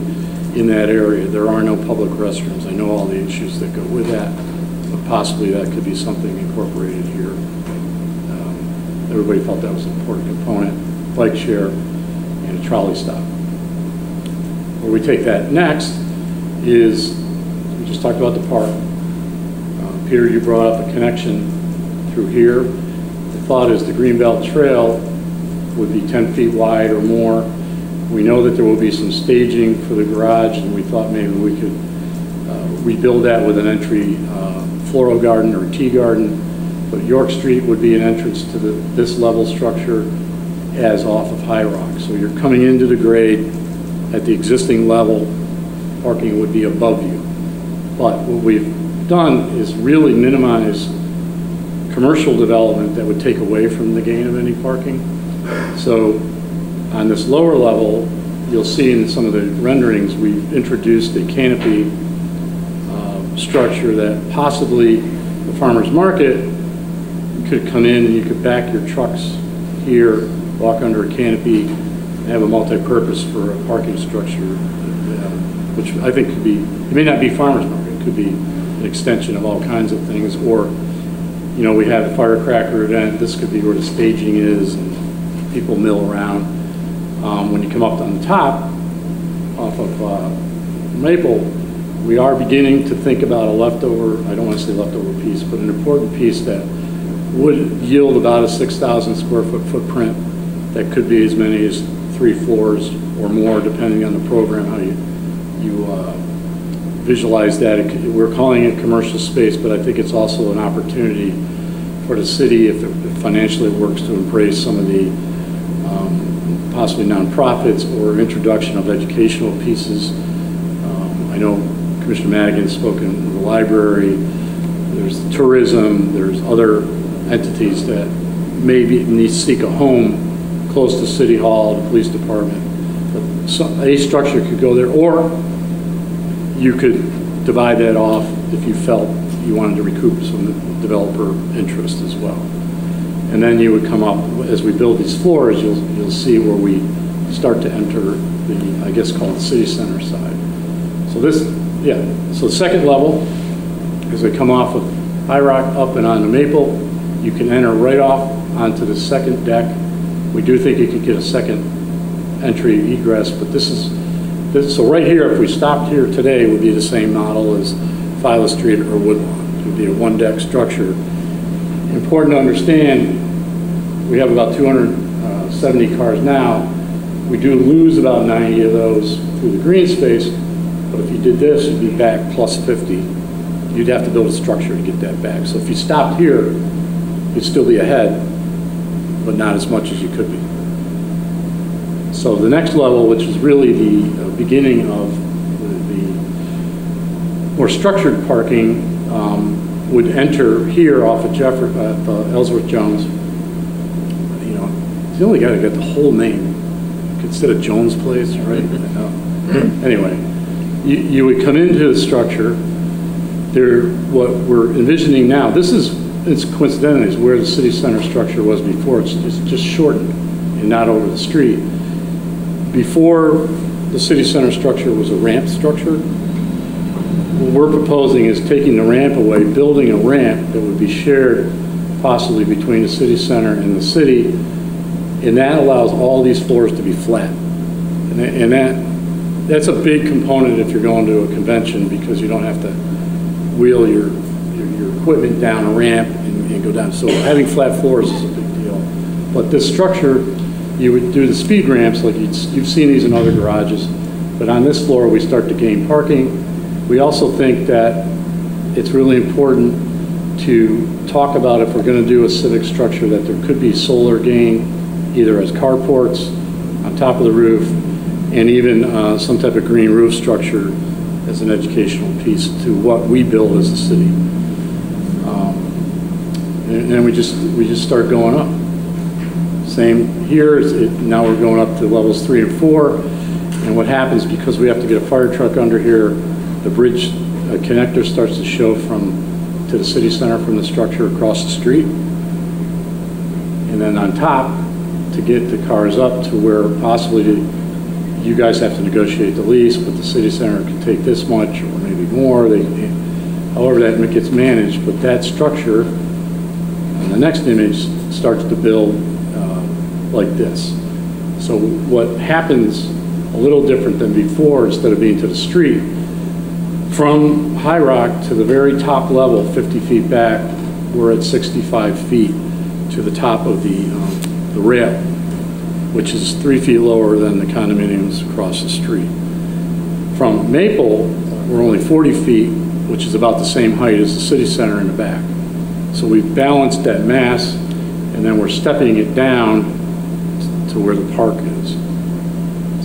in that area. There are no public restrooms. I know all the issues that go with that, but possibly that could be something incorporated here. Everybody felt that was an important component. Bike share and a trolley stop. Where we take that next is, we just talked about the park. Peter, you brought up a connection through here. The thought is the Greenbelt Trail would be 10 feet wide or more. We know that there will be some staging for the garage, and we thought maybe we could rebuild that with an entry floral garden or a tea garden. But York Street would be an entrance to this level structure as off of High Rock. So you're coming into the grade at the existing level, parking would be above you. But what we've done is really minimize commercial development that would take away from the gain of any parking. So on this lower level, you'll see in some of the renderings, we've introduced a canopy structure that possibly the farmer's market could come in and you could back your trucks here, walk under a canopy, and have a multi-purpose for a parking structure, which I think could be, it may not be farmer's market, it could be an extension of all kinds of things, or, you know, we had a firecracker event, this could be where the staging is, and people mill around. When you come up on the top, off of Maple, we are beginning to think about a leftover, I don't want to say leftover piece, but an important piece that would yield about a 6,000 square foot footprint that could be as many as 3 floors or more, depending on the program, how you visualize that. We're calling it commercial space, but I think it's also an opportunity for the city, if it financially works, to embrace some of the possibly nonprofits or introduction of educational pieces. I know Commissioner Madigan's spoken in the library, there's tourism, there's other entities that maybe need to seek a home close to City Hall, the police department. But a structure could go there, or you could divide that off if you felt you wanted to recoup some developer interest as well. And then you would come up, as we build these floors, you'll see where we start to enter the, I guess, called the city center side. So this, yeah, so the second level, as we come off of High Rock up and onto Maple, you can enter right off onto the second deck. We do think you could get a second entry egress, but so right here, if we stopped here today, it would be the same model as Philo Street or Woodlawn. It would be a one-deck structure. Important to understand, we have about 200 70 cars now. We do lose about 90 of those through the green space, but if you did this, you'd be back plus 50. You'd have to build a structure to get that back. So if you stopped here, you'd still be ahead, but not as much as you could be. So the next level, which is really the beginning of the more structured parking, would enter here off of Ellsworth Jones. You know, it's the only guy that got the whole name instead of Jones Place, right? Anyway, you would come into the structure. What we're envisioning now, it's coincidentally is where the city center structure was before. It's just shortened and not over the street. Before the city center structure was a ramp structure. What we're proposing is taking the ramp away, building a ramp that would be shared possibly between the city center and the city, and that allows all these floors to be flat. And that's a big component if you're going to a convention, because you don't have to wheel your equipment down a ramp and go down. So having flat floors is a big deal. But this structure, you would do the speed ramps like you've seen these in other garages, but on this floor we start to gain parking. We also think that it's really important to talk about, if we're going to do a civic structure, that there could be solar gain, either as carports on top of the roof, and even some type of green roof structure as an educational piece to what we build as a city. And we just start going up. Same here, now we're going up to levels 3 and 4, and what happens, because we have to get a fire truck under here, the bridge connector starts to show to the city center from the structure across the street. And then on top, to get the cars up to where possibly you guys have to negotiate the lease, but the city center can take this much or maybe more. However that gets managed, but that structure in the next image starts to build like this. So what happens a little different than before, instead of being to the street, from High Rock to the very top level, 50 feet back, we're at 65 feet to the top of the rail, which is 3 feet lower than the condominiums across the street. From Maple, we're only 40 feet, which is about the same height as the city center in the back. So we've balanced that mass, and then we're stepping it down to where the park is.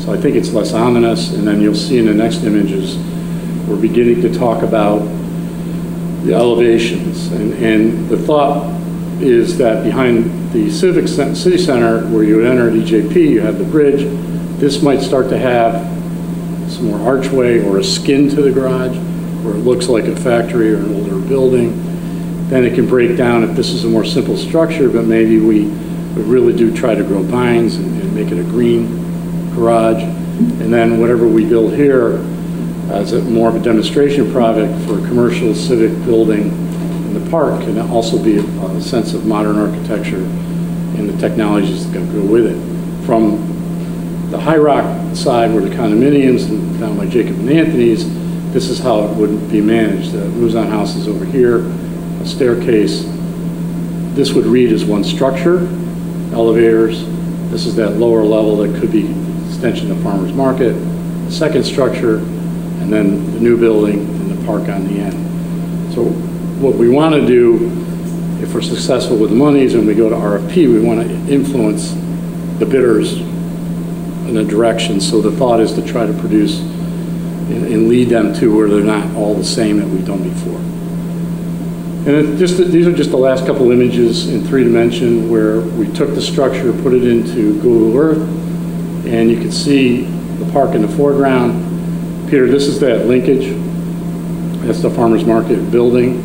So I think it's less ominous, and then you'll see in the next images, we're beginning to talk about the elevations. And the thought is that behind the city center, where you would enter at EJP, you have the bridge. This might start to have some more archway or a skin to the garage, where it looks like a factory or an older building. Then it can break down if this is a more simple structure, but maybe we really do try to grow vines and make it a green garage. And then whatever we build here as more of a demonstration project for a commercial civic building in the park can also be a sense of modern architecture and the technologies that go with it. From the High Rock side, where the condominiums and down by Jacob and Anthony's, this is how it would be managed. The Luzon house is over here, a staircase. This would read as one structure, elevators. This is that lower level that could be extension of Farmers Market, the second structure, and then the new building and the park on the end. So what we want to do, if we're successful with the monies and we go to RFP, we want to influence the bidders in a direction. So the thought is to try to produce and lead them to where they're not all the same that we've done before. And these are just the last couple images in 3 dimension where we took the structure, put it into Google Earth, and you can see the park in the foreground. Peter, this is that linkage. That's the Farmers Market building,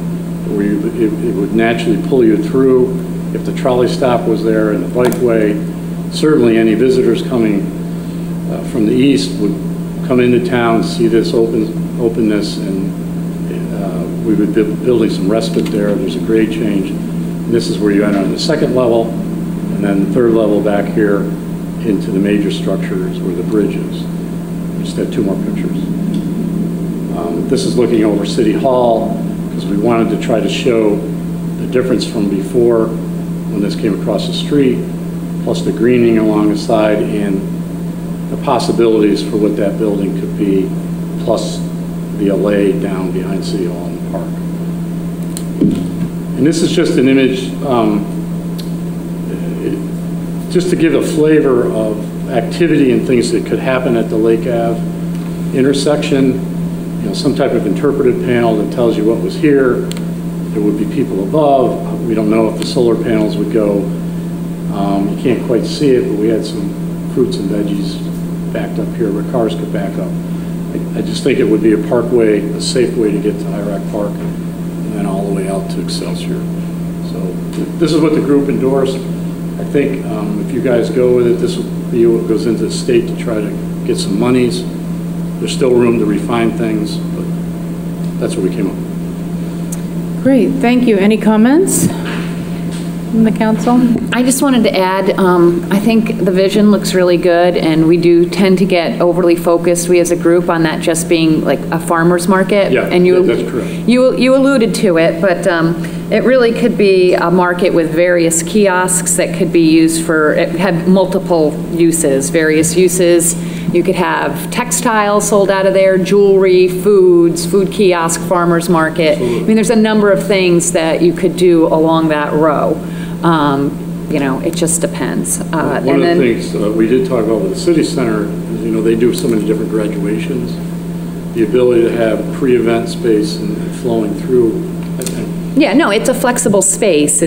where it would naturally pull you through. If the trolley stop was there and the bikeway, certainly any visitors coming from the east would come into town, see this openness, and we would be building some respite there. There's a grade change. And this is where you enter on the second level, and then the third level back here into the major structures where the bridge is. We just had 2 more pictures. This is looking over City Hall, because we wanted to try to show the difference from before when this came across the street plus the greening along the side and the possibilities for what that building could be, plus the alley down behind City Hall in the park. And this is just an image, just to give a flavor of activity and things that could happen at the Lake Ave intersection. You know, some type of interpretive panel that tells you what was here. There would be people above. We don't know if the solar panels would go. You can't quite see it, but we had some fruits and veggies backed up here where cars could back up. I just think it would be a parkway, a safe way to get to Hyrack Park, and then all the way out to Excelsior. So this is what the group endorsed. I think if you guys go with it, this will be what goes into the state to try to get some monies. There's still room to refine things, but that's what we came up with. Great, thank you. Any comments from the council? I just wanted to add, I think the vision looks really good, and we do tend to get overly focused, we as a group, on that just being like a farmer's market. Yeah, and you, that's correct. You alluded to it, but it really could be a market with various kiosks that could be used for, it had multiple uses, various uses. You could have textiles sold out of there, jewelry, foods, food kiosk, farmer's market. Absolutely. I mean, there's a number of things that you could do along that row. You know, it just depends. One of the things we did talk about with the city center is, you know, they do so many different graduations. The ability to have pre-event space and flowing through. Yeah, no, it's a flexible space.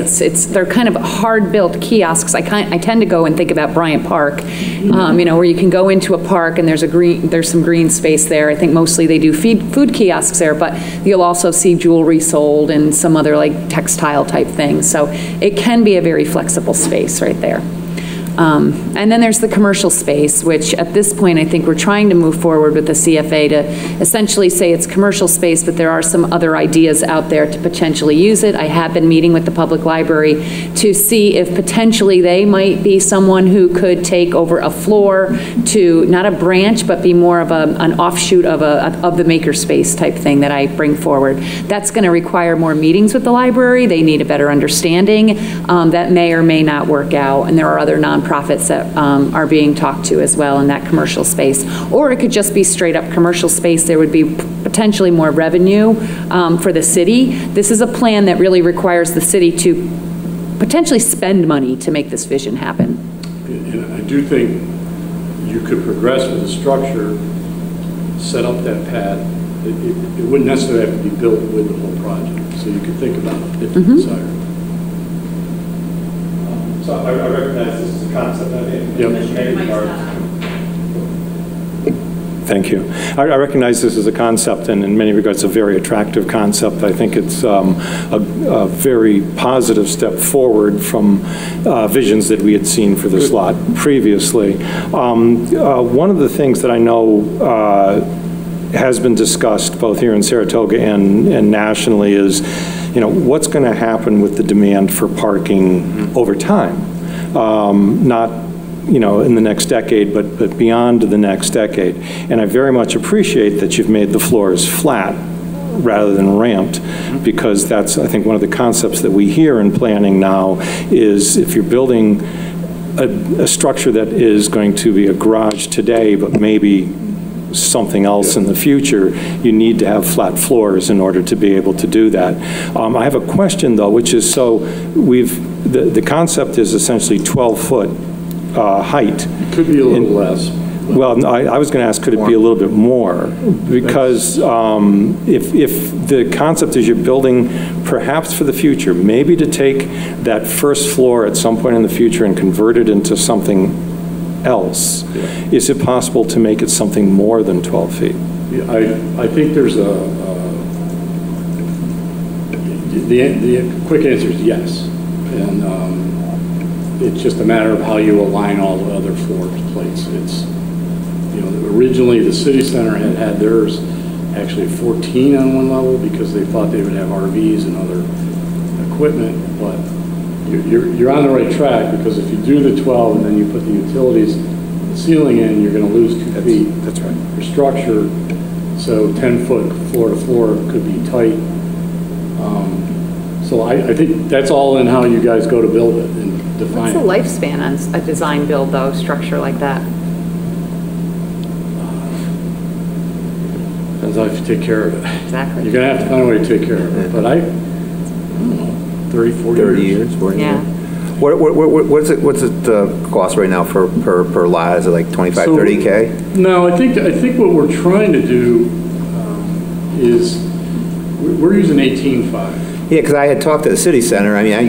They're kind of hard-built kiosks. I tend to go and think about Bryant Park, you know, where you can go into a park and there's some green space there. I think mostly they do food kiosks there, but you'll also see jewelry sold and some other like textile type things. So it can be a very flexible space right there. And then there's the commercial space, which at this point I think we're trying to move forward with the CFA to essentially say it's commercial space, but there are some other ideas out there to potentially use it. I have been meeting with the public library to see if potentially they might be someone who could take over a floor to, not a branch, but be more of an offshoot of the makerspace type thing that I bring forward. That's going to require more meetings with the library. They need a better understanding. That may or may not work out, and there are other nonprofits that are being talked to as well in that commercial space. Or it could just be straight up commercial space. There would be potentially more revenue for the city. This is a plan that really requires the city to potentially spend money to make this vision happen. And I do think you could progress with the structure, set up that pad. It wouldn't necessarily have to be built with the whole project. So you could think about it if you desire. So I recognize this is a concept. Thank you. I recognize this as a concept, and in many regards a very attractive concept. I think it's a very positive step forward from visions that we had seen for this lot previously. One of the things that I know has been discussed both here in Saratoga and nationally is, you know, what's going to happen with the demand for parking over time? Not, you know, in the next decade, but beyond the next decade. And I very much appreciate that you've made the floors flat rather than ramped, because that's, I think, one of the concepts that we hear in planning now is if you're building a structure that is going to be a garage today, but maybe something else in the future, you need to have flat floors in order to be able to do that. I have a question though, which is, so the concept is essentially 12-foot height. It could be a little less. Well, I was going to ask, could it be a little bit more? Because if the concept is you're building perhaps for the future, maybe to take that first floor at some point in the future and convert it into something else, is it possible to make it something more than 12 feet? Yeah, I think there's the quick answer is yes. And it's just a matter of how you align all the other floor plates. It's, you know, originally the city center had theirs actually 14 on one level because they thought they would have RVs and other equipment, but you're on the right track, because if you do the 12 and then you put the utilities, the ceiling in, you're going to lose 2 feet. That's right. For structure, so 10-foot floor to floor could be tight. So I think that's all in how you guys go to build it. And define What's it. the lifespan on a design build, though, structure like that? Depends on if you take care of it. Exactly. You're going to have to find a way to take care of it. But I don't know, 30, 40 years. 40 Yeah. years. What's it cost right now per lot? Is it like 25, So- 30K? No, I think what we're trying to do is we're using 18.5. Yeah, because I had talked to the city center. I mean, I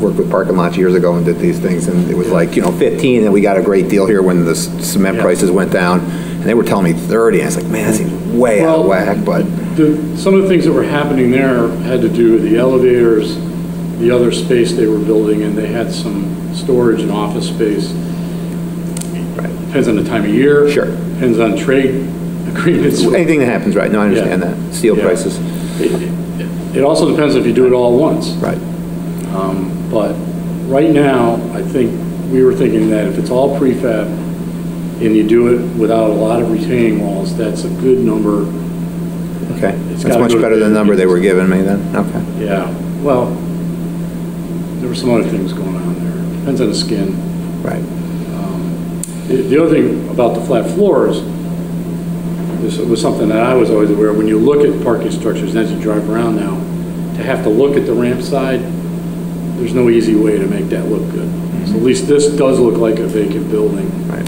worked with parking lots years ago and did these things, and it was like, 15, and we got a great deal here when the cement prices went down, and they were telling me 30, and I was like, man, that seems way out of whack, but... Some of the things that were happening there had to do with the elevators, the other space they were building, and they had some storage and office space. Right. Depends on the time of year. Sure. Depends on trade agreements. Anything that happens, right? No, I understand that. Steel prices. It also depends if you do it all at once. Right. But right now, I think we were thinking that if it's all prefab and you do it without a lot of retaining walls, that's a good number. Okay. That's much better than the number they were giving me then. Okay. Yeah. Well, there were some other things going on there. Depends on the skin. Right. The other thing about the flat floors, this was something that I was always aware of. When you look at parking structures, and as you drive around now, to have to look at the ramp side, there's no easy way to make that look good. So at least this does look like a vacant building. Right.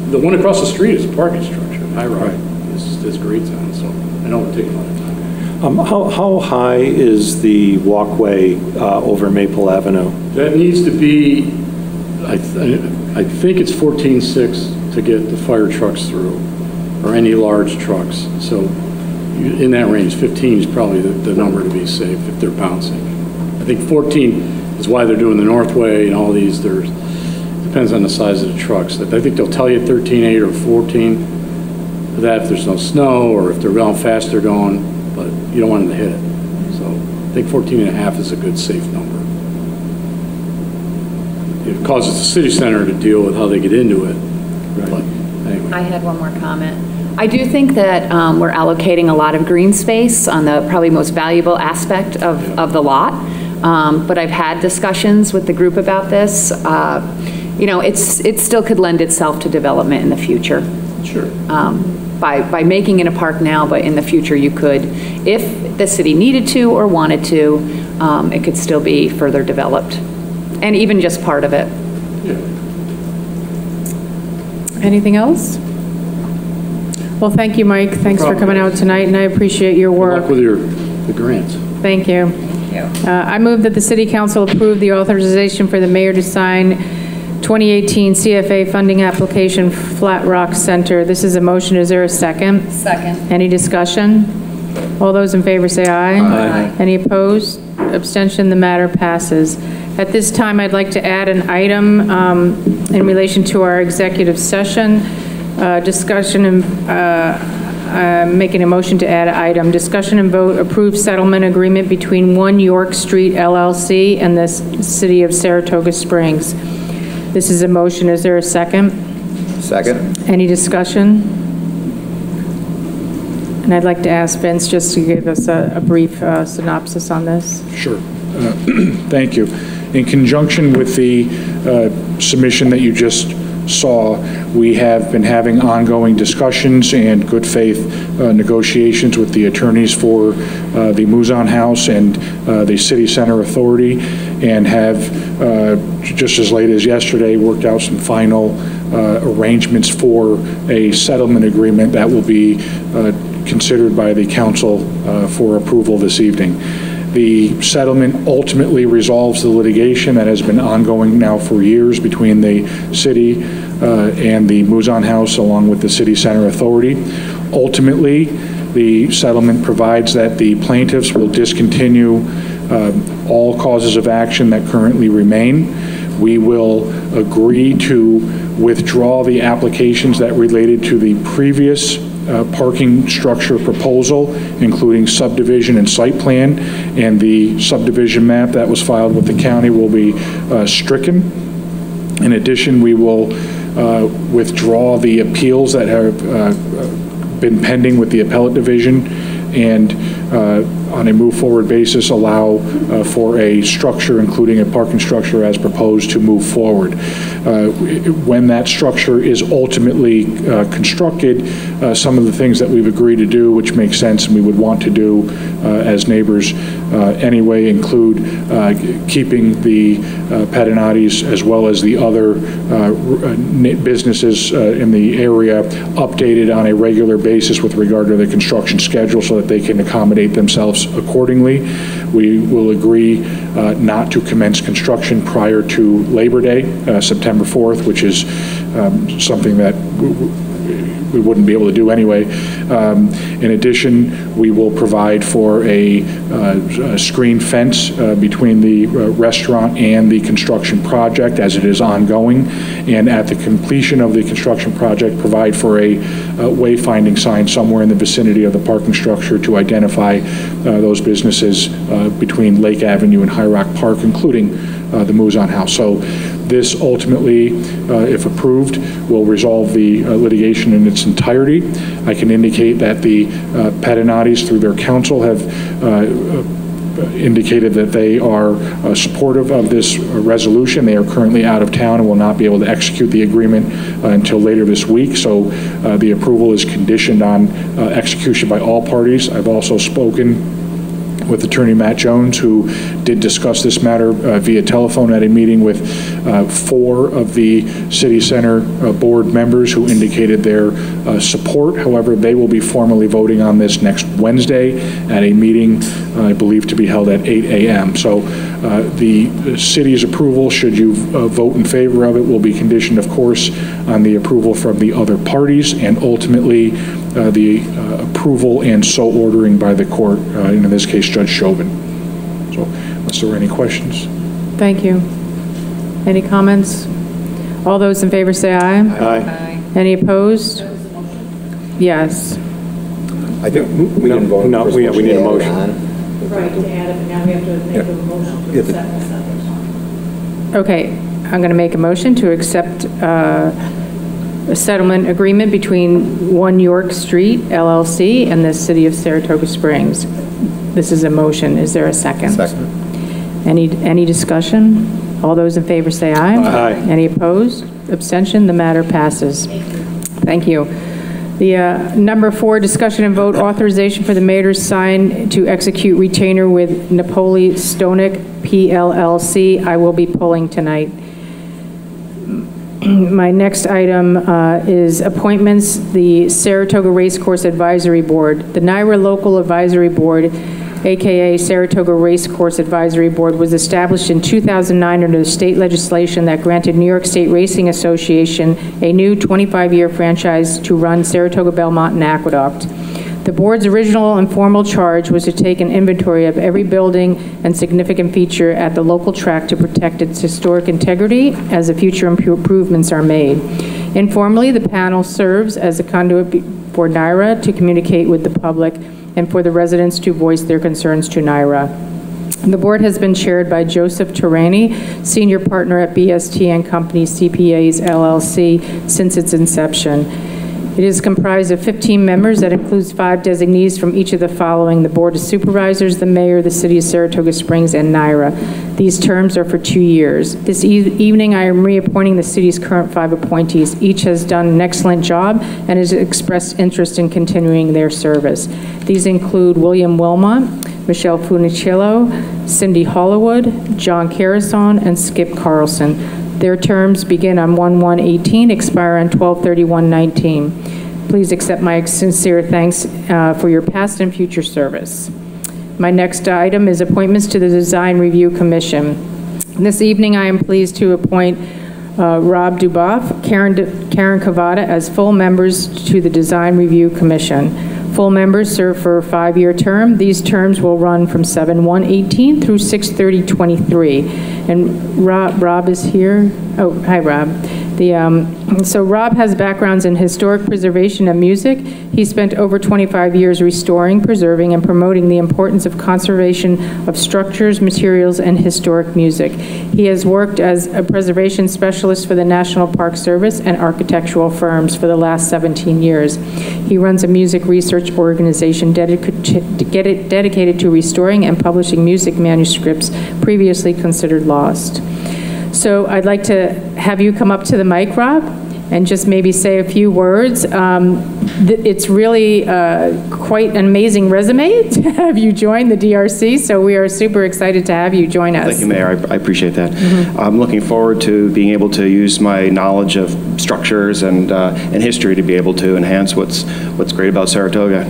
The one across the street is a parking structure. High ride. This grades on, so I know it'll take a lot of time. How high is the walkway over Maple Avenue? That needs to be, I think it's 14.6 to get the fire trucks through, or any large trucks. So in that range, 15 is probably the number to be safe if they're bouncing. I think 14 is why they're doing the Northway and all these. Depends on the size of the trucks. I think they'll tell you 13.8 or 14 for that if there's no snow or if they're how fast they're going, but you don't want them to hit it. So I think 14.5 is a good safe number. It causes the city center to deal with how they get into it. Right. But anyway. I had one more comment. I do think that we're allocating a lot of green space on the probably most valuable aspect of the lot. But I've had discussions with the group about this. It still could lend itself to development in the future. Sure. By making it a park now, but in the future you could, if the city needed to or wanted to, it could still be further developed. And even just part of it. Yeah. Anything else? Well, thank you, Mike. Thanks for coming out tonight, and I appreciate your work. Good luck with the grants. Thank you. I move that the City Council approve the authorization for the mayor to sign 2018 CFA funding application, Flat Rock Center. This is a motion. Is there a second? Second. Any discussion? All those in favor say aye. Aye. Any opposed? Abstention? The matter passes. At this time, I'd like to add an item in relation to our executive session. Discussion and making a motion to add an item. Discussion and vote approved settlement agreement between 1 York Street LLC and the City of Saratoga Springs. This is a motion. Is there a second? Second. Any discussion? And I'd like to ask Vince just to give us a brief synopsis on this. Sure. Thank you. In conjunction with the submission that you just saw, we have been having ongoing discussions and good faith negotiations with the attorneys for the Muzon House and the City Center Authority, and have just as late as yesterday worked out some final arrangements for a settlement agreement that will be considered by the council for approval this evening. The settlement ultimately resolves the litigation that has been ongoing now for years between the city and the Muzon House along with the City Center Authority. Ultimately, the settlement provides that the plaintiffs will discontinue all causes of action that currently remain. We will agree to withdraw the applications that related to the previous parking structure proposal, including subdivision and site plan, and the subdivision map that was filed with the county will be stricken. In addition, we will withdraw the appeals that have been pending with the appellate division, and on a move-forward basis, allow for a structure, including a parking structure as proposed, to move forward. When that structure is ultimately constructed, some of the things that we've agreed to do, which makes sense and we would want to do as neighbors anyway, include keeping the Pedinati's as well as the other businesses in the area updated on a regular basis with regard to the construction schedule so that they can accommodate themselves accordingly. We will agree not to commence construction prior to Labor Day, September 4th, which is something that we wouldn't be able to do anyway. In addition, we will provide for a screen fence between the restaurant and the construction project as it is ongoing, and at the completion of the construction project, provide for a wayfinding sign somewhere in the vicinity of the parking structure to identify those businesses between Lake Avenue and High Rock Park, including the Mouzon House. So this ultimately, if approved, will resolve the litigation in its entirety. I can indicate that the Pedinati's, through their counsel, have indicated that they are supportive of this resolution. They are currently out of town and will not be able to execute the agreement until later this week. So the approval is conditioned on execution by all parties. I've also spoken with Attorney Matt Jones, who did discuss this matter via telephone at a meeting with 4 of the City Center board members who indicated their support. However, they will be formally voting on this next Wednesday at a meeting, I believe, to be held at 8 a.m. So the city's approval, should you vote in favor of it, will be conditioned, of course, on the approval from the other parties and ultimately the approval and so ordering by the court, in this case, Judge Chauvin. So, unless there are any questions. Thank you. Any comments? All those in favor say aye. Aye. Any opposed? Yes. I think we didn't vote. No, we need a motion. Right, to add it, but now we have to make a motion to accept this. Okay, I'm going to make a motion to accept a settlement agreement between 1 York Street LLC and the City of Saratoga Springs. This is a motion. Is there a second? Second. Any discussion? All those in favor say aye. Aye. Any opposed? Abstention? The matter passes. Thank you. The number 4, discussion and vote authorization for the mayor to sign to execute retainer with Napoli Stonick PLLC. I will be pulling tonight. My next item is appointments. The Saratoga Racecourse Advisory Board. The NYRA Local Advisory Board, aka Saratoga Racecourse Advisory Board, was established in 2009 under the state legislation that granted New York State Racing Association a new 25-year franchise to run Saratoga, Belmont, and Aqueduct. The board's original and formal charge was to take an inventory of every building and significant feature at the local track to protect its historic integrity as the future improvements are made. Informally, the panel serves as a conduit for NYRA to communicate with the public and for the residents to voice their concerns to NYRA. The board has been chaired by Joseph Turani, senior partner at BST & Company CPAs LLC, since its inception. It is comprised of 15 members that includes 5 designees from each of the following: the Board of Supervisors, the Mayor, the City of Saratoga Springs, and NYRA. These terms are for 2 years. This evening I am reappointing the city's current 5 appointees. Each has done an excellent job and has expressed interest in continuing their service. These include William Wilmot, Michelle Funicillo, Cindy Hollywood, John Carrison, and Skip Carlson. Their terms begin on 1/1/18, expire on 12/31/19. Please accept my sincere thanks for your past and future service. My next item is appointments to the Design Review Commission. This evening I am pleased to appoint Rob Duboff, Karen Cavada as full members to the Design Review Commission. Full members serve for a 5-year term. These terms will run from 7/1/18 through 6/30/23. And Rob is here. Oh, hi, Rob. So Rob has backgrounds in historic preservation of music. He spent over 25 years restoring, preserving, and promoting the importance of conservation of structures, materials, and historic music. He has worked as a preservation specialist for the National Park Service and architectural firms for the last 17 years. He runs a music research organization dedicated to restoring and publishing music manuscripts previously considered lost. So I'd like to have you come up to the mic, Rob, and just maybe say a few words. It's really quite an amazing resume to have you join the DRC, so we are super excited to have you join us. Thank you, Mayor. I appreciate that. I'm looking forward to being able to use my knowledge of structures and history to be able to enhance what's great about Saratoga.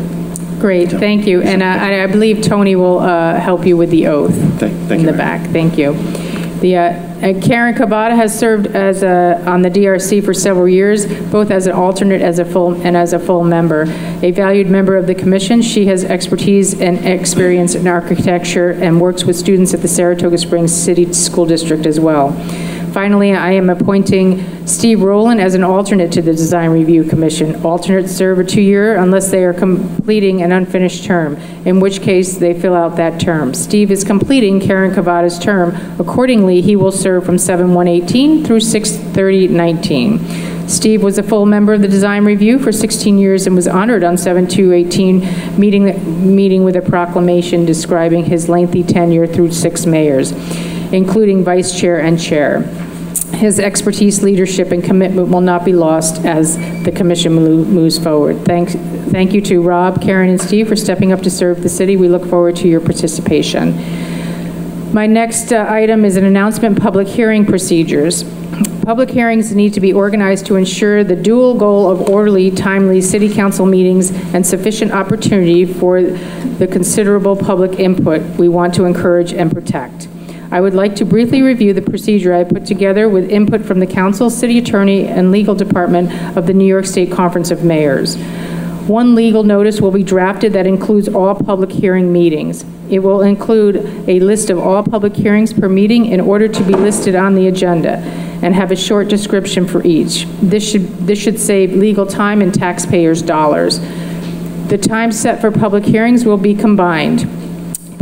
Great, thank you. And I believe Tony will help you with the oath thank in the back. Thank you. Karen Cavada has served as on the DRC for several years, both as an alternate as a full member. A valued member of the commission, she has expertise and experience in architecture and works with students at the Saratoga Springs City School District as well. Finally, I am appointing Steve Rowland as an alternate to the Design Review Commission. Alternates serve a 2-year unless they are completing an unfinished term, in which case they fill out that term. Steve is completing Karen Cavada's term. Accordingly, he will serve from 7/1/18 through 6/30/19. Steve was a full member of the Design Review for 16 years and was honored on 7/2/18, meeting with a proclamation describing his lengthy tenure through 6 mayors, including vice chair and chair. His expertise, leadership, and commitment will not be lost as the commission moves forward. Thank you to Rob, Karen, and Steve for stepping up to serve the city. We look forward to your participation. My next item is an announcement: public hearing procedures. Public hearings need to be organized to ensure the dual goal of orderly, timely city council meetings and sufficient opportunity for the considerable public input we want to encourage and protect. I would like to briefly review the procedure I put together with input from the council, city attorney, and legal department of the New York State Conference of Mayors. One legal notice will be drafted that includes all public hearing meetings. It will include a list of all public hearings per meeting in order to be listed on the agenda and have a short description for each. This should save legal time and taxpayers' dollars. The time set for public hearings will be combined.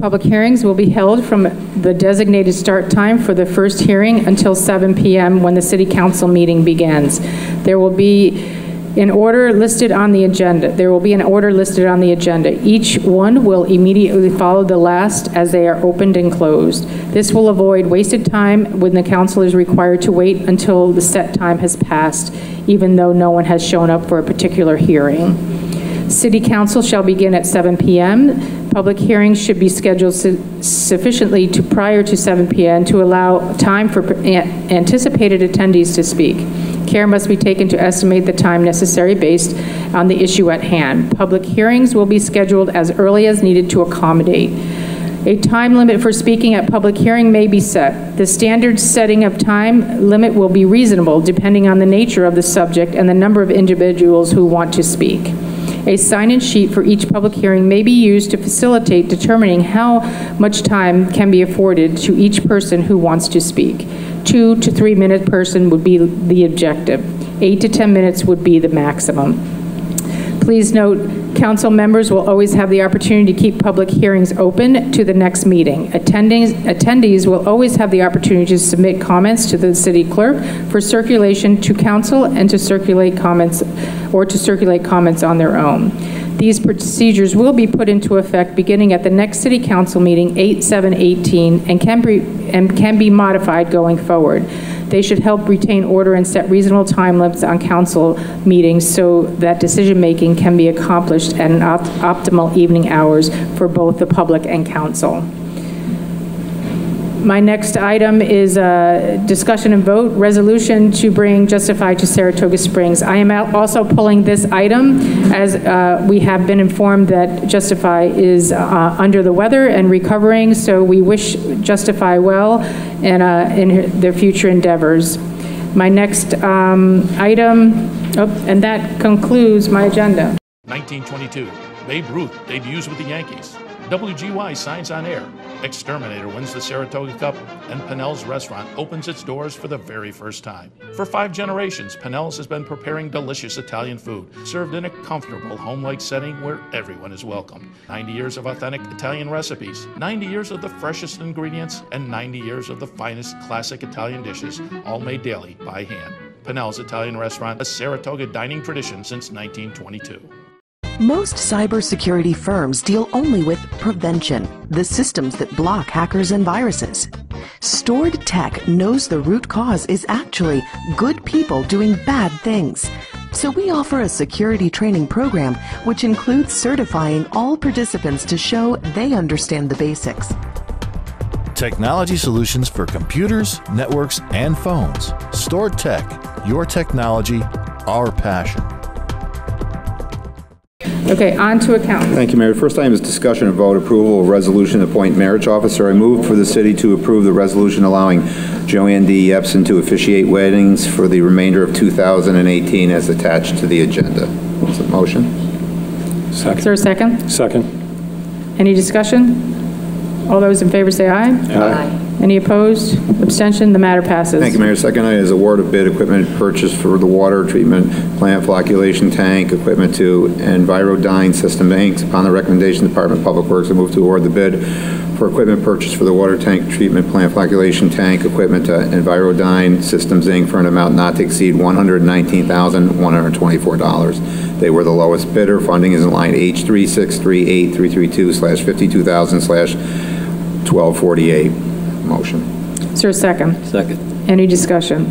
Public hearings will be held from the designated start time for the first hearing until 7 p.m. when the City Council meeting begins. There will be an order listed on the agenda. Each one will immediately follow the last as they are opened and closed. This will avoid wasted time when the council is required to wait until the set time has passed, even though no one has shown up for a particular hearing. City Council shall begin at 7 p.m. Public hearings should be scheduled sufficiently prior to 7 p.m. to allow time for anticipated attendees to speak. Care must be taken to estimate the time necessary based on the issue at hand. Public hearings will be scheduled as early as needed to accommodate. A time limit for speaking at public hearing may be set. The standard setting of time limit will be reasonable depending on the nature of the subject and the number of individuals who want to speak. A sign-in sheet for each public hearing may be used to facilitate determining how much time can be afforded to each person who wants to speak. 2 to 3 minute person would be the objective. 8 to 10 minutes would be the maximum. Please note, council members will always have the opportunity to keep public hearings open to the next meeting. Attendees will always have the opportunity to submit comments to the city clerk for circulation to council and to circulate comments on their own. These procedures will be put into effect beginning at the next City Council meeting, 8/7/18, and can be modified going forward. They should help retain order and set reasonable time limits on council meetings so that decision-making can be accomplished at an optimal evening hours for both the public and council. My next item is a discussion and vote resolution to bring Justify to Saratoga Springs. I am also pulling this item as we have been informed that Justify is under the weather and recovering, so we wish Justify well and in their future endeavors. My next item, and that concludes my agenda. 1922, Babe Ruth debuts with the Yankees. WGY signs on air. Exterminator wins the Saratoga Cup, and Pinnell's Restaurant opens its doors for the very first time. For 5 generations, Pinnell's has been preparing delicious Italian food, served in a comfortable, home-like setting where everyone is welcomed. 90 years of authentic Italian recipes, 90 years of the freshest ingredients, and 90 years of the finest classic Italian dishes, all made daily by hand. Pinnell's Italian Restaurant, a Saratoga dining tradition since 1922. Most cybersecurity firms deal only with prevention, the systems that block hackers and viruses. Stored Tech knows the root cause is actually good people doing bad things. So we offer a security training program which includes certifying all participants to show they understand the basics. Technology solutions for computers, networks, and phones. Stored Tech, your technology, our passion. Okay, on to accountants. Thank you, Mayor. First item is discussion and vote approval of resolution to appoint marriage officer. I move for the city to approve the resolution allowing Joanne D. Epson to officiate weddings for the remainder of 2018 as attached to the agenda. Is it motion? Second. Is there a second? Second. Any discussion? All those in favor say aye. Aye. Any opposed? Abstention? The matter passes. Thank you, Mayor. Second item is award of bid equipment purchase for the water treatment plant flocculation tank equipment to Envirodyne System Inc. Upon the recommendation of the Department of Public Works, I move to award the bid for equipment purchase for the water tank treatment plant flocculation tank equipment to Envirodyne Systems Inc. for an amount not to exceed $119,124. They were the lowest bidder. Funding is in line H3638332/52,000/1248. Motion. Is there a second? Second. Any discussion?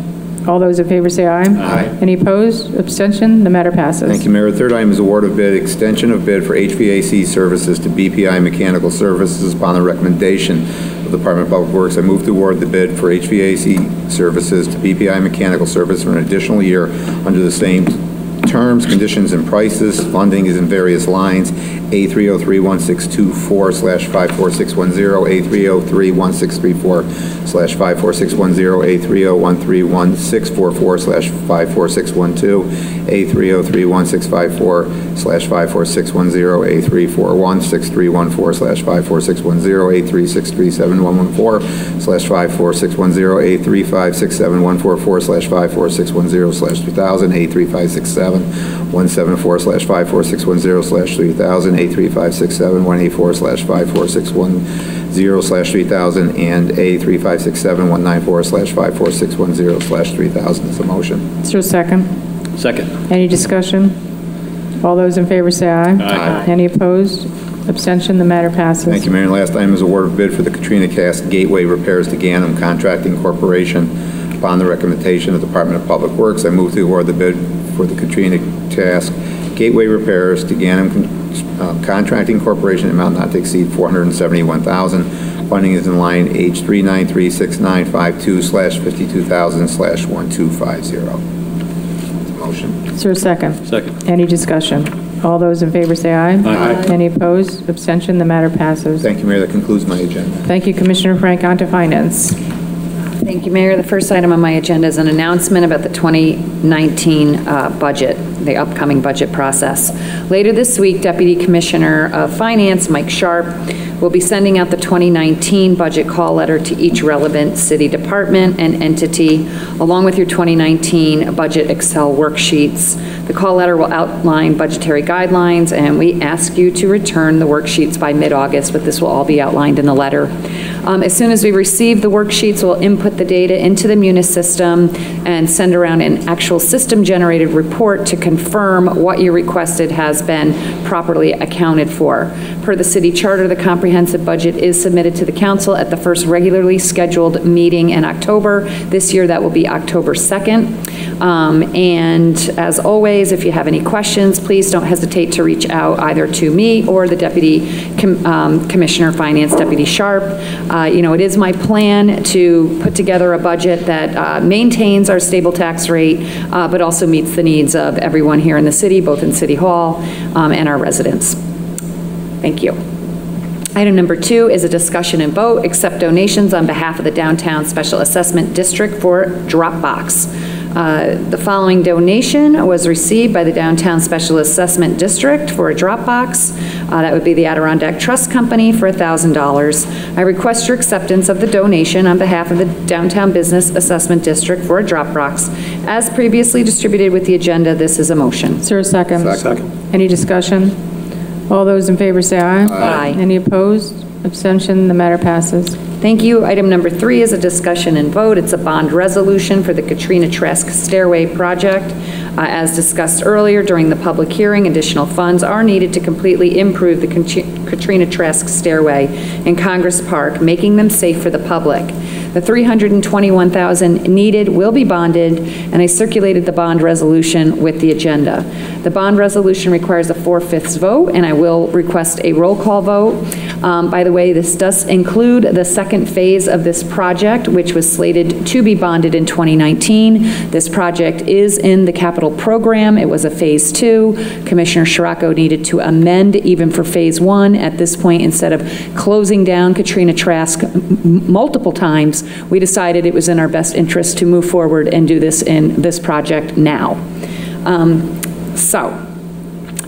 All those in favor say aye. Aye. Any opposed? Abstention? The matter passes. Thank you, Mayor. Third item is award of bid, extension of bid for HVAC services to BPI Mechanical Services upon the recommendation of the Department of Public Works. I move to award the bid for HVAC services to BPI Mechanical Service for an additional year under the same terms, conditions, and prices. Funding is in various lines. A3031624/54610, A3031634/54610, A301316444/54612, A3031654/54610, A3416314/54610, A3637114/54610, A3567144/54610/3000, A3567174/54610/3000, A3567184/54610/3000, and A3567194/54610/3000. Is the motion. Is there a second? Second. Any discussion? All those in favor say aye. Aye. Any opposed? Abstention? The matter passes. Thank you, Mayor. And last item is award of bid for the Katrina Cast Gateway Repairs to Ganem Contracting Corporation. Upon the recommendation of the Department of Public Works, I move to award the bid for the Katrina Cast Gateway Repairs to Ganem Contracting Corporation, amount not to exceed $471,000. Funding is in line H3936952/52,000/1250. Motion. Is there a second? Second. Any discussion? All those in favor say aye. Aye. Any opposed? Abstention? The matter passes. Thank you, Mayor. That concludes my agenda. Thank you, Commissioner Frank. On to finance. Thank you, Mayor. The first item on my agenda is an announcement about the 2019 budget, the upcoming budget process. Later this week, Deputy Commissioner of Finance, Mike Sharp, will be sending out the 2019 budget call letter to each relevant city department and entity, along with your 2019 budget Excel worksheets. The call letter will outline budgetary guidelines, and we ask you to return the worksheets by mid-August, but this will all be outlined in the letter. As soon as we receive the worksheets, we'll input the data into the Munis system and send around an actual system-generated report to confirm what you requested has been properly accounted for. Per the city charter, the comprehensive budget is submitted to the council at the first regularly scheduled meeting in October. This year, that will be October 2nd. And as always, if you have any questions, please don't hesitate to reach out either to me or the Deputy Commissioner of Finance, Deputy Sharp. It is my plan to put together a budget that maintains our stable tax rate, but also meets the needs of everyone here in the city, both in City Hall and our residents. Thank you. Item number 2 is a discussion and vote, accept donations on behalf of the Downtown Special Assessment District for Dropbox. The following donation was received by the Downtown Special Assessment District for a Dropbox. That would be the Adirondack Trust Company for $1,000. I request your acceptance of the donation on behalf of the Downtown Business Assessment District for a drop box. As previously distributed with the agenda, this is a motion. Is there a second? Second. Any discussion? All those in favor say aye. Aye. Any opposed? Abstention? The matter passes. Thank you. Item number 3 is a discussion and vote. It's a bond resolution for the Katrina Trask Stairway Project. As discussed earlier during the public hearing, additional funds are needed to completely improve the Katrina Trask Stairway in Congress Park, making them safe for the public. The $321,000 needed will be bonded, and I circulated the bond resolution with the agenda. The bond resolution requires a 4/5 vote, and I will request a roll call vote. By the way, this does include the second phase of this project, which was slated to be bonded in 2019. This project is in the capital program. It was a phase 2. Commissioner Scirocco needed to amend even for phase 1. At this point, instead of closing down Katrina Trask multiple times, we decided it was in our best interest to move forward and do this in this project now.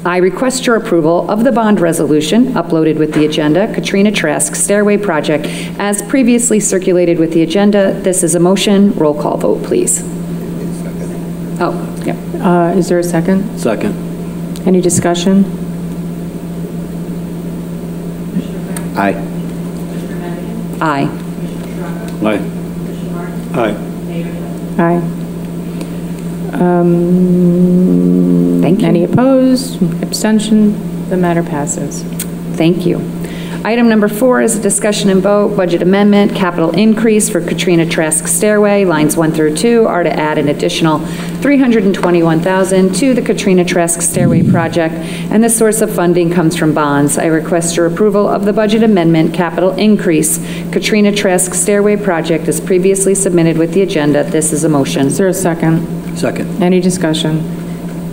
I request your approval of the bond resolution uploaded with the agenda, Katrina Trask Stairway Project, as previously circulated with the agenda. This is a motion. Roll call vote, please. Oh, yep. Is there a second? Second. Any discussion? Aye. Aye. Aye. Aye. Aye. Thank you. Any opposed? Abstention? The matter passes. Thank you. Item number 4 is a discussion and vote, budget amendment, capital increase for Katrina Trask Stairway. Lines 1 through 2 are to add an additional $321,000 to the Katrina Trask Stairway project, and the source of funding comes from bonds. I request your approval of the budget amendment, capital increase, Katrina Trask Stairway project as previously submitted with the agenda. This is a motion. Is there a second? Second. Any discussion?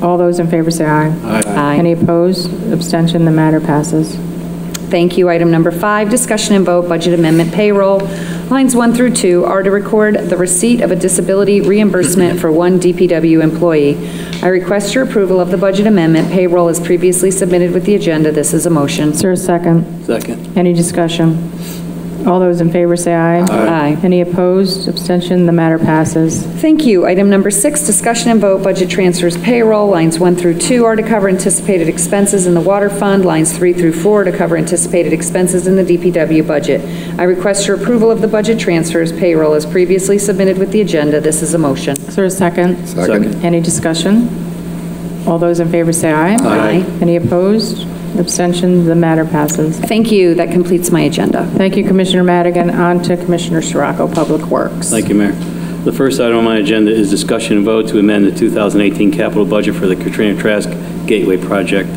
All those in favor say aye. Aye. Any opposed? Abstention? The matter passes. Thank you. Item number 5, discussion and vote, budget amendment payroll. Lines 1 through 2 are to record the receipt of a disability reimbursement for one DPW employee. I request your approval of the budget amendment payroll as previously submitted with the agenda. This is a motion. Is there a second? Second. Any discussion? All those in favor say aye. Aye. Any opposed? Abstention? The matter passes. Thank you. Item number 6, discussion and vote, budget transfers payroll. Lines 1 through 2 are to cover anticipated expenses in the water fund. Lines 3 through 4 are to cover anticipated expenses in the DPW budget. I request your approval of the budget transfers payroll as previously submitted with the agenda. This is a motion. Is there a second? Second. Any discussion? All those in favor say aye. Aye. Any opposed? Abstention? The matter passes. Thank you. That completes my agenda. Thank you, Commissioner Madigan. On to Commissioner Scirocco, Public Works. Thank you, Mayor. The first item on my agenda is discussion and vote to amend the 2018 capital budget for the Katrina Trask Gateway Project.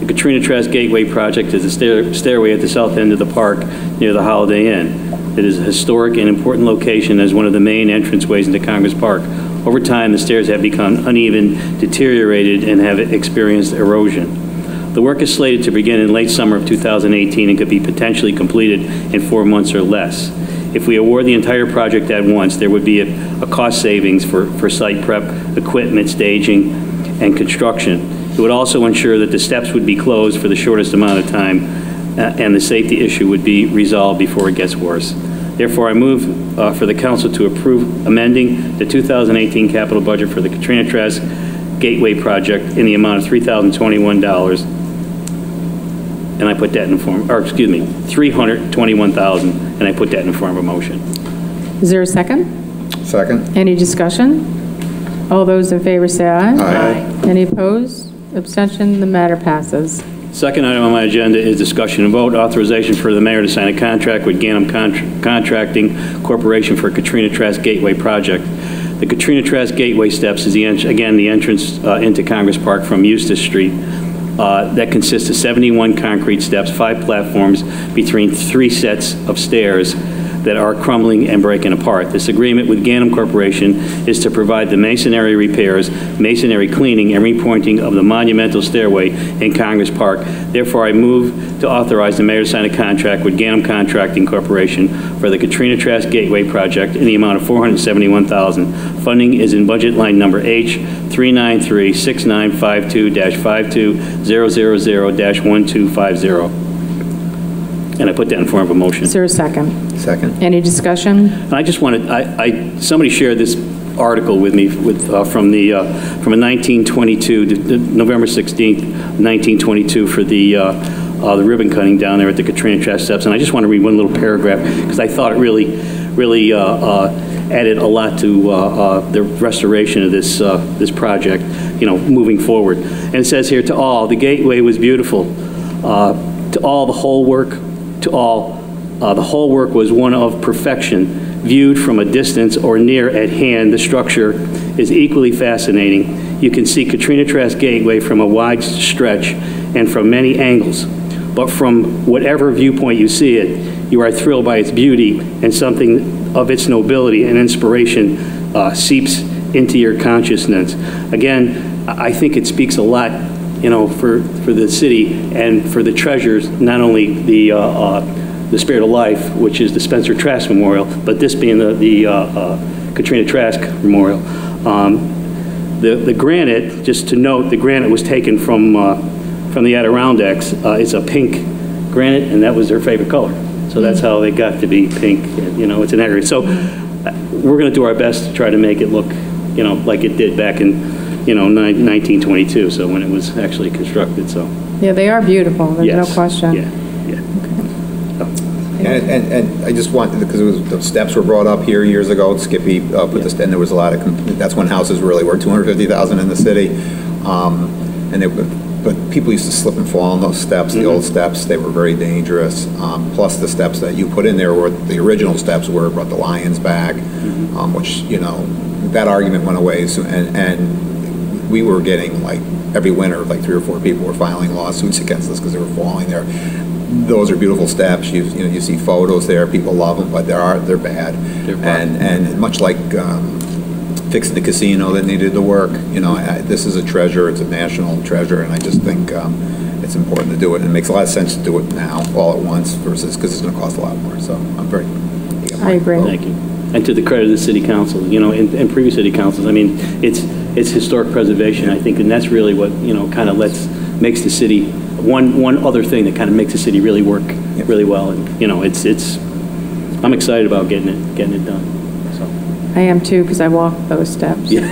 The Katrina Trask Gateway Project is a stairway at the south end of the park near the Holiday Inn. It is a historic and important location as one of the main entranceways into Congress Park. Over time, the stairs have become uneven, deteriorated, and have experienced erosion. The work is slated to begin in late summer of 2018 and could be potentially completed in 4 months or less. If we award the entire project at once, there would be a cost savings for site prep, equipment, staging, and construction. It would also ensure that the steps would be closed for the shortest amount of time and the safety issue would be resolved before it gets worse. Therefore, I move for the council to approve amending the 2018 capital budget for the Katrina Trask Gateway Project in the amount of $3,021. And I put that in the form, or excuse me, $321,000, and I put that in the form of a motion. Is there a second? Second. Any discussion? All those in favor say aye. Aye. Any opposed? Abstention? The matter passes. Second item on my agenda is discussion and vote, authorization for the mayor to sign a contract with Ganem Contracting Corporation for Katrina Trask Gateway Project. The Katrina Trask Gateway steps is, again, the entrance into Congress Park from Eustis Street. That consists of 71 concrete steps, 5 platforms between 3 sets of stairs that are crumbling and breaking apart. This agreement with Ganem Corporation is to provide the masonry repairs, masonry cleaning, and repointing of the monumental stairway in Congress Park. Therefore, I move to authorize the mayor to sign a contract with Ganem Contracting Corporation for the Katrina Trask Gateway project in the amount of $471,000. Funding is in budget line number H393-6952-52-000-1250. And I put that in form of a motion. Is there a second? Second. Any discussion? I just wanted, somebody shared this article with me from a 1922, November 16th, 1922, for the ribbon cutting down there at the Katrina Trask steps. And I just want to read one little paragraph because I thought it really added a lot to the restoration of this project, moving forward. And it says here, to all, the gateway was beautiful. To all, the whole work, to all, the whole work was one of perfection. Viewed from a distance or near at hand, the structure is equally fascinating. You can see Katrina Trask Gateway from a wide stretch and from many angles. But from whatever viewpoint you see it, you are thrilled by its beauty, and something of its nobility and inspiration seeps into your consciousness. Again, I think it speaks a lot, for the city and for the treasures, not only the Spirit of Life, which is the Spencer Trask Memorial, but this being the Katrina Trask Memorial. The granite, just to note, the granite was taken from the Adirondacks. It's a pink granite, and that was their favorite color. So that's how they got to be pink. It's an aggregate. So we're going to do our best to try to make it look, like it did back in, 1922. So when it was actually constructed. So yeah, they are beautiful. There's no question. Yeah. And I just wanted, because the steps were brought up here years ago. Skippy put this, and there was a lot of, that's when houses really were $250,000 in the city. But people used to slip and fall on those steps, the old steps. They were very dangerous. Plus the steps that you put in there were the original steps were brought the Lions back, which, that argument went away. So, and we were getting, like, every winter, like 3 or 4 people were filing lawsuits against us because they were falling there. Those are beautiful steps. You see photos there. People love them, but they're bad. And much like fixing the casino that needed the work, this is a treasure. It's a national treasure, and I just think it's important to do it. And it makes a lot of sense to do it now, all at once, versus because it's going to cost a lot more. So I'm very. I agree. Thank you. And to the credit of the city council, and previous city councils, I mean, it's historic preservation, I think, and that's really what kind of makes the city. One other thing that kind of makes the city really work really well, and I'm excited about getting it done. So I am too, because I walked those steps. Yeah.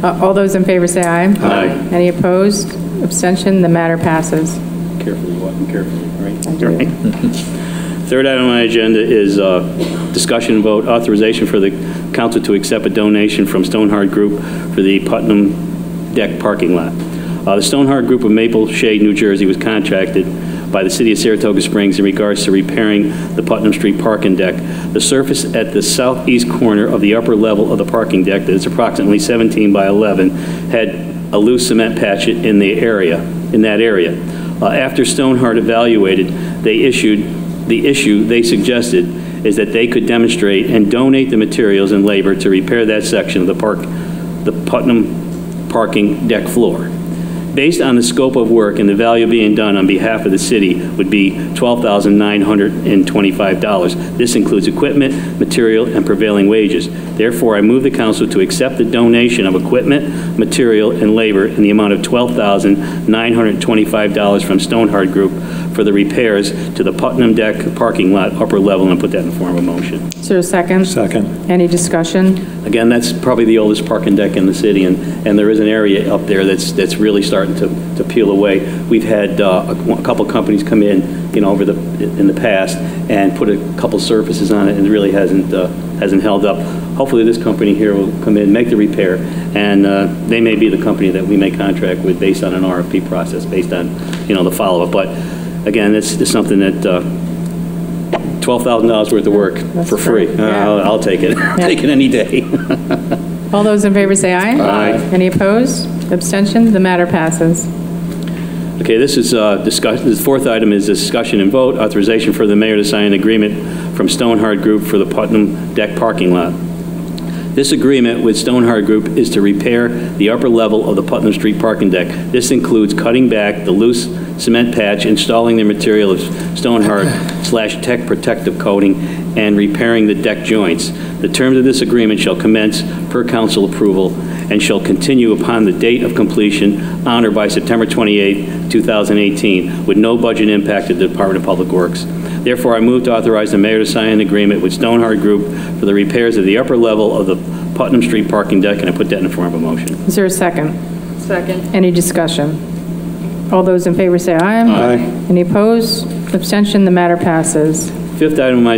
All those in favor say aye. Aye. Any opposed? Abstention? The matter passes. Carefully walking, carefully, right? I do. Right. Third item on my agenda is discussion and vote authorization for the council to accept a donation from Stonehard Group for the Putnam Deck parking lot. The Stonehard Group of Maple Shade, New Jersey was contracted by the city of Saratoga Springs in regards to repairing the Putnam Street parking deck. The surface at the southeast corner of the upper level of the parking deck, that is approximately 17 by 11, had a loose cement patch in that area. After Stonehard evaluated, the issue they suggested is that they could demonstrate and donate the materials and labor to repair that section of the Putnam parking deck floor. Based on the scope of work and the value being done on behalf of the city would be $12,925. This includes equipment, material, and prevailing wages. Therefore, I move the council to accept the donation of equipment, material, and labor in the amount of $12,925 from Stonehard Group for the repairs to the Putnam Deck parking lot upper level, and put that in the form of a motion. Is there a second? Second. Any discussion? Again, that's probably the oldest parking deck in the city, and there is an area up there that's really starting to peel away. We've had a couple companies come in, in the past and put a couple surfaces on it, and it really hasn't held up. Hopefully this company here will come in, make the repair, and they may be the company that we may contract with based on an RFP process, based on the follow-up. But again, it's something that $12,000 worth of work for free. I'll take it. I'll take it any day. All those in favor say aye. Aye. Any opposed? Abstention? The matter passes. Okay, this is discussion. The fourth item is discussion and vote authorization for the mayor to sign an agreement from Stonehard Group for the Putnam Deck parking lot. This agreement with Stonehard Group is to repair the upper level of the Putnam Street parking deck. This includes cutting back the loose cement patch, installing the material of Stonehard/Tech protective coating, and repairing the deck joints. The terms of this agreement shall commence per council approval and shall continue upon the date of completion on or by September 28, 2018, with no budget impact to the Department of Public Works. Therefore, I move to authorize the mayor to sign an agreement with Stonehard Group for the repairs of the upper level of the Putnam Street parking deck, and I put that in the form of a motion. Is there a second? Second. Any discussion? All those in favor say aye. Aye. Any opposed? Abstention? The matter passes. Fifth item on my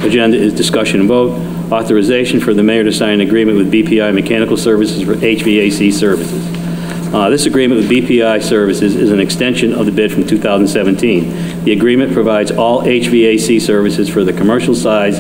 agenda is discussion and vote. Authorization for the mayor to sign an agreement with BPI Mechanical Services for HVAC services. This agreement with BPI Services is an extension of the bid from 2017. The agreement provides all HVAC services for the commercial size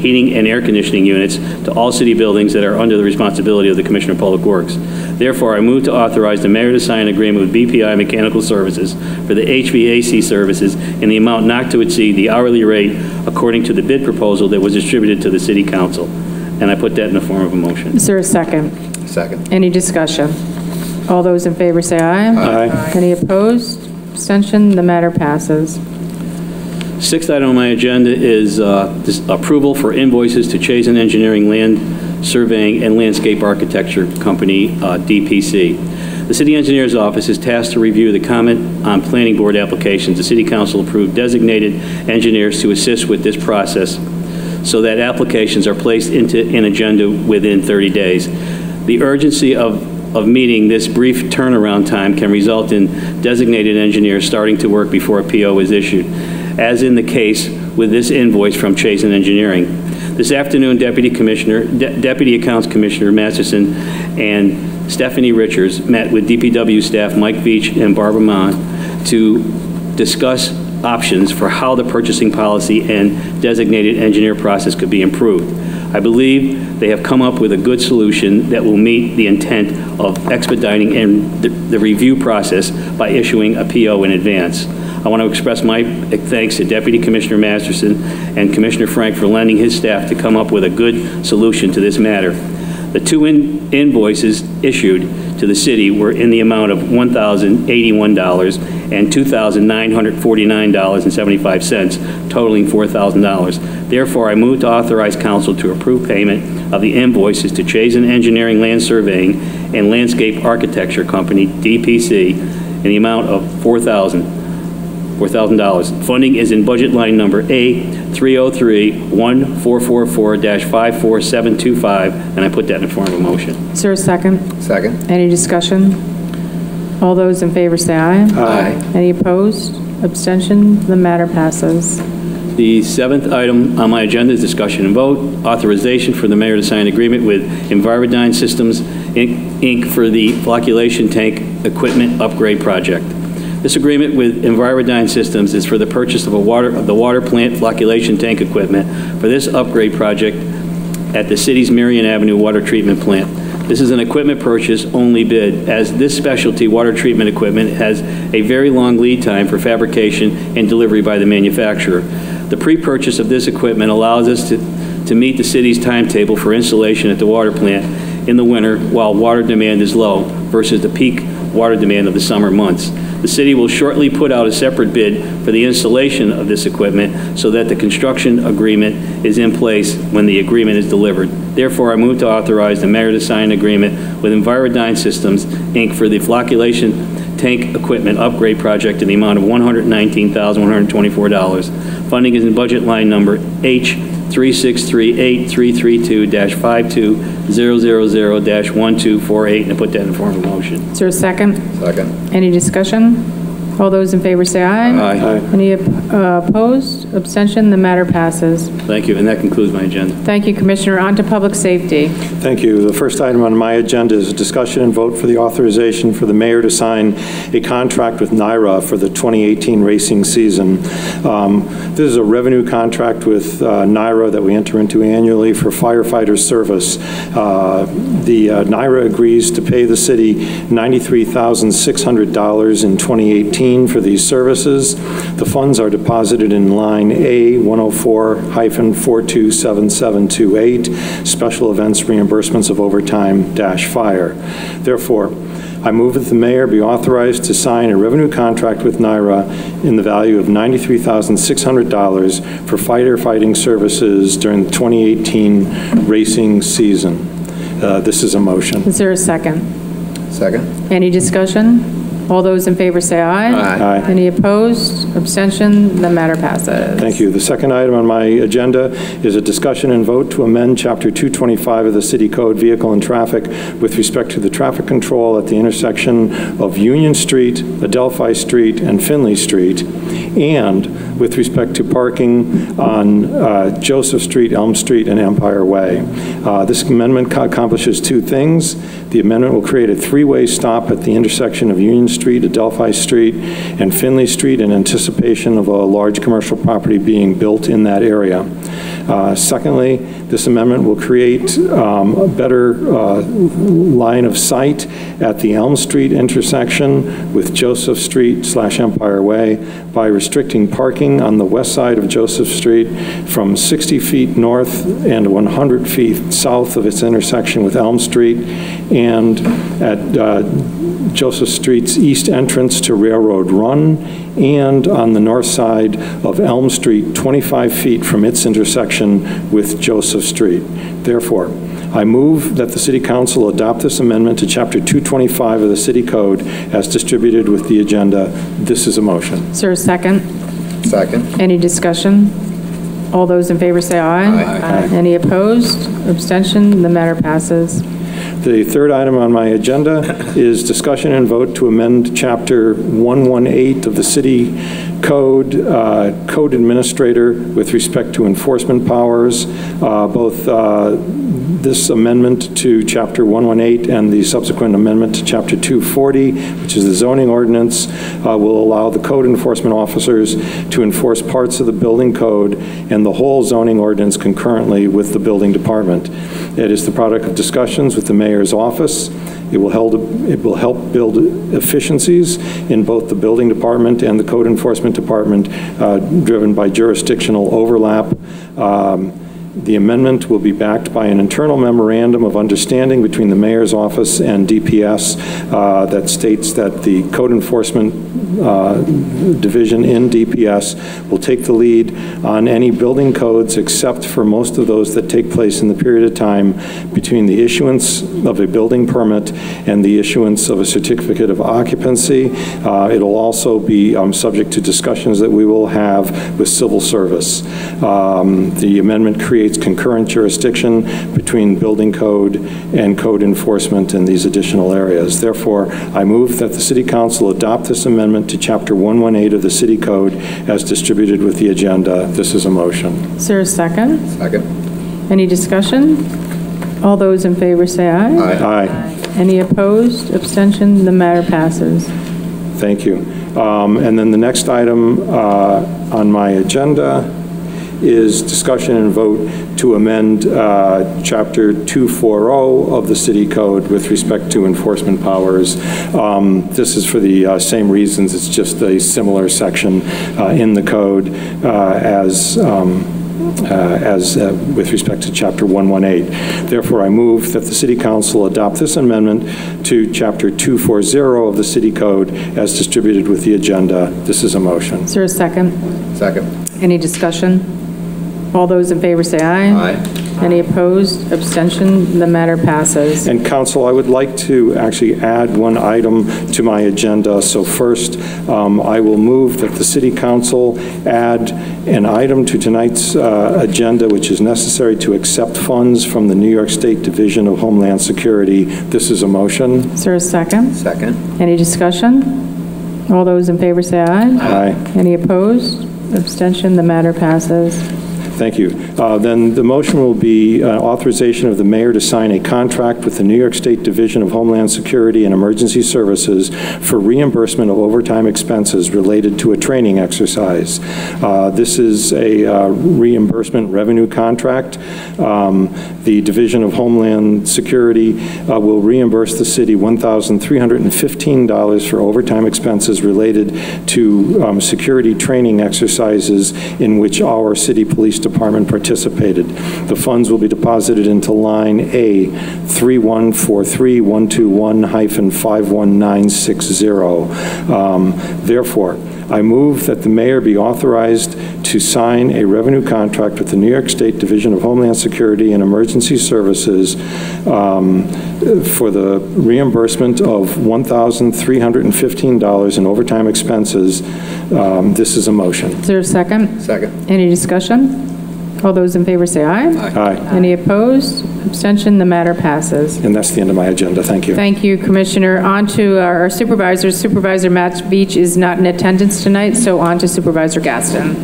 heating and air conditioning units to all city buildings that are under the responsibility of the Commissioner of Public Works. Therefore, I move to authorize the mayor to sign an agreement with BPI Mechanical Services for the HVAC services in the amount not to exceed the hourly rate according to the bid proposal that was distributed to the City Council. And I put that in the form of a motion. Is there a second? Second. Any discussion? All those in favor say aye. Aye. Any opposed? Abstention? The matter passes. Sixth item on my agenda is this approval for invoices to Chazen Engineering Land Surveying and Landscape Architecture Company, DPC. The City Engineer's Office is tasked to review the comment on planning board applications. The City Council approved designated engineers to assist with this process so that applications are placed into an agenda within 30 days. The urgency of meeting this brief turnaround time can result in designated engineers starting to work before a PO is issued, as in the case with this invoice from Chazen Engineering. This afternoon, Deputy Accounts Commissioner Masterson and Stephanie Richards met with DPW staff Mike Veach and Barbara Mon to discuss options for how the purchasing policy and designated engineer process could be improved. I believe they have come up with a good solution that will meet the intent of expediting the review process by issuing a PO in advance. I want to express my thanks to Deputy Commissioner Masterson and Commissioner Frank for lending his staff to come up with a good solution to this matter. The two invoices issued to the city were in the amount of $1,081 and $2,949.75, totaling $4,000. Therefore, I move to authorize council to approve payment of the invoices to Chazen Engineering Land Surveying and Landscape Architecture Company, DPC, in the amount of $4,000. Funding is in budget line number A30314444-54725, and I put that in the form of a motion. Is there a second? Second. Any discussion? All those in favor say aye. Aye. Any opposed? Abstention? The matter passes. The seventh item on my agenda is discussion and vote. Authorization for the mayor to sign an agreement with Envirodyne Systems, Inc. for the flocculation tank equipment upgrade project. This agreement with Envirodyne Systems is for the purchase of the water plant flocculation tank equipment for this upgrade project at the city's Marion Avenue water treatment plant. This is an equipment purchase only bid, as this specialty water treatment equipment has a very long lead time for fabrication and delivery by the manufacturer. The pre-purchase of this equipment allows us to meet the city's timetable for installation at the water plant in the winter while water demand is low versus the peak water demand of the summer months. The city will shortly put out a separate bid for the installation of this equipment so that the construction agreement is in place when the agreement is delivered. Therefore, I move to authorize the mayor to sign an agreement with Envirodyne Systems, Inc. for the flocculation tank equipment upgrade project in the amount of $119,124. Funding is in budget line number H3638332-52000-1248, and I put that in the form of a motion. Is there a second? Second. Any discussion? All those in favor say aye. Aye. Any opposed? Abstention? The matter passes. Thank you, and that concludes my agenda. Thank you, Commissioner. On to public safety. Thank you. The first item on my agenda is a discussion and vote for the authorization for the mayor to sign a contract with NYRA for the 2018 racing season. This is a revenue contract with NYRA that we enter into annually for firefighter service. The NYRA agrees to pay the city $93,600 in 2018 2018 for these services. The funds are deposited in line A104-427728, Special Events Reimbursements of Overtime-Fire. Therefore, I move that the mayor be authorized to sign a revenue contract with NYRA in the value of $93,600 for firefighting services during the 2018 racing season. This is a motion. Is there a second? Second. Any discussion? All those in favor say aye. Aye. Any opposed? Abstention? The matter passes. Thank you. The second item on my agenda is a discussion and vote to amend Chapter 225 of the City Code, Vehicle and Traffic, with respect to the traffic control at the intersection of Union Street, Adelphi Street, and Finley Street, and with respect to parking on Joseph Street, Elm Street, and Empire Way. This amendment accomplishes two things. The amendment will create a three-way stop at the intersection of Union Street, Adelphi Street, and Finley Street in anticipation of a large commercial property being built in that area. Secondly, this amendment will create a better line of sight at the Elm Street intersection with Joseph Street/Empire Way by restricting parking on the west side of Joseph Street from 60 feet north and 100 feet south of its intersection with Elm Street, and at Joseph Street's east entrance to Railroad Run, and on the north side of Elm Street, 25 feet from its intersection with Joseph Street. Therefore, I move that the City Council adopt this amendment to Chapter 225 of the City Code as distributed with the agenda. This is a motion. Is there a second? Second. Any discussion? All those in favor say aye. Aye. Any opposed? Abstention? The matter passes. The third item on my agenda is discussion and vote to amend Chapter 118 of the City Code, Code Administrator with respect to enforcement powers. Both this amendment to Chapter 118 and the subsequent amendment to Chapter 240, which is the zoning ordinance, will allow the code enforcement officers to enforce parts of the building code and the whole zoning ordinance concurrently with the building department. It is the product of discussions with the mayor's office. It will help build efficiencies in both the building department and the code enforcement department, driven by jurisdictional overlap. The amendment will be backed by an internal memorandum of understanding between the mayor's office and DPS that states that the code enforcement division in DPS will take the lead on any building codes except for most of those that take place in the period of time between the issuance of a building permit and the issuance of a certificate of occupancy. It'll also be subject to discussions that we will have with civil service. The amendment creates concurrent jurisdiction between building code and code enforcement in these additional areas. Therefore, I move that the City Council adopt this amendment to Chapter 118 of the City Code as distributed with the agenda. This is a motion. Is there a second? Second. Any discussion? All those in favor say aye. Aye. Any opposed? Abstention? The matter passes. Thank you. And then the next item on my agenda is discussion and vote to amend Chapter 240 of the City Code with respect to enforcement powers. This is for the same reasons. It's just a similar section in the code as with respect to Chapter 118. Therefore, I move that the City Council adopt this amendment to Chapter 240 of the City Code as distributed with the agenda. This is a motion. Is there a second? Second. Any discussion? All those in favor say aye. Aye. Any opposed? Abstention? The matter passes. And Council, I would like to actually add one item to my agenda. So first, I will move that the City Council add an item to tonight's agenda which is necessary to accept funds from the New York State Division of Homeland Security. This is a motion. Is there a second? Second. Any discussion? All those in favor say aye. Aye. Any opposed? Abstention? The matter passes. Thank you. Then the motion will be authorization of the mayor to sign a contract with the New York State Division of Homeland Security and Emergency Services for reimbursement of overtime expenses related to a training exercise. This is a reimbursement revenue contract. The Division of Homeland Security will reimburse the city $1,315 for overtime expenses related to security training exercises in which our city police department participated. The funds will be deposited into line A 3143-121-51960. Therefore, I move that the mayor be authorized to sign a revenue contract with the New York State Division of Homeland Security and Emergency Services for the reimbursement of $1,315 in overtime expenses. This is a motion. Is there a second? Second. Any discussion? All those in favor say aye. Aye. Any opposed? Abstention? The matter passes. And that's the end of my agenda. Thank you. Thank you, Commissioner. On to our supervisors. Supervisor Matt Beach is not in attendance tonight, so on to Supervisor Gaston.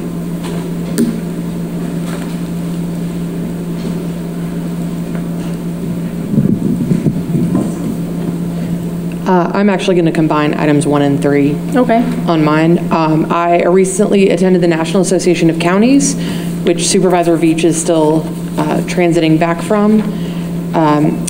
I'm actually going to combine items 1 and 3 on mine. I recently attended the National Association of Counties, which Supervisor Veach is still transiting back from.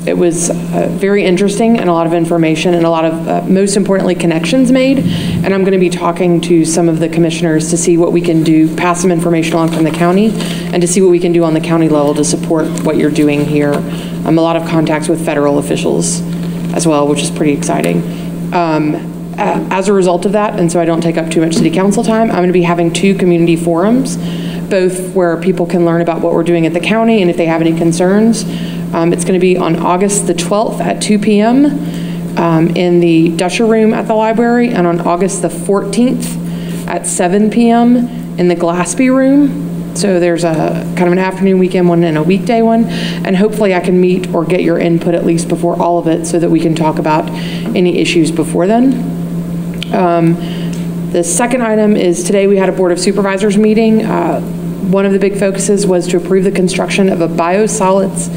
It was very interesting and a lot of information and a lot of, most importantly, connections made. And I'm going to be talking to some of the commissioners to see what we can do, pass some information along from the county, and to see what we can do on the county level to support what you're doing here. A lot of contacts with federal officials as well, which is pretty exciting. As a result of that, and so I don't take up too much city council time, I'm going to be having 2 community forums, both where people can learn about what we're doing at the county and if they have any concerns. It's going to be on August the 12th at 2 p.m. In the Dusher Room at the library, and on August the 14th at 7 p.m. in the Glaspie Room. So there's a kind of an afternoon weekend one and a weekday one, and hopefully I can meet or get your input at least before all of it so that we can talk about any issues before then. The second item is today we had a Board of Supervisors meeting. One of the big focuses was to approve the construction of a biosolids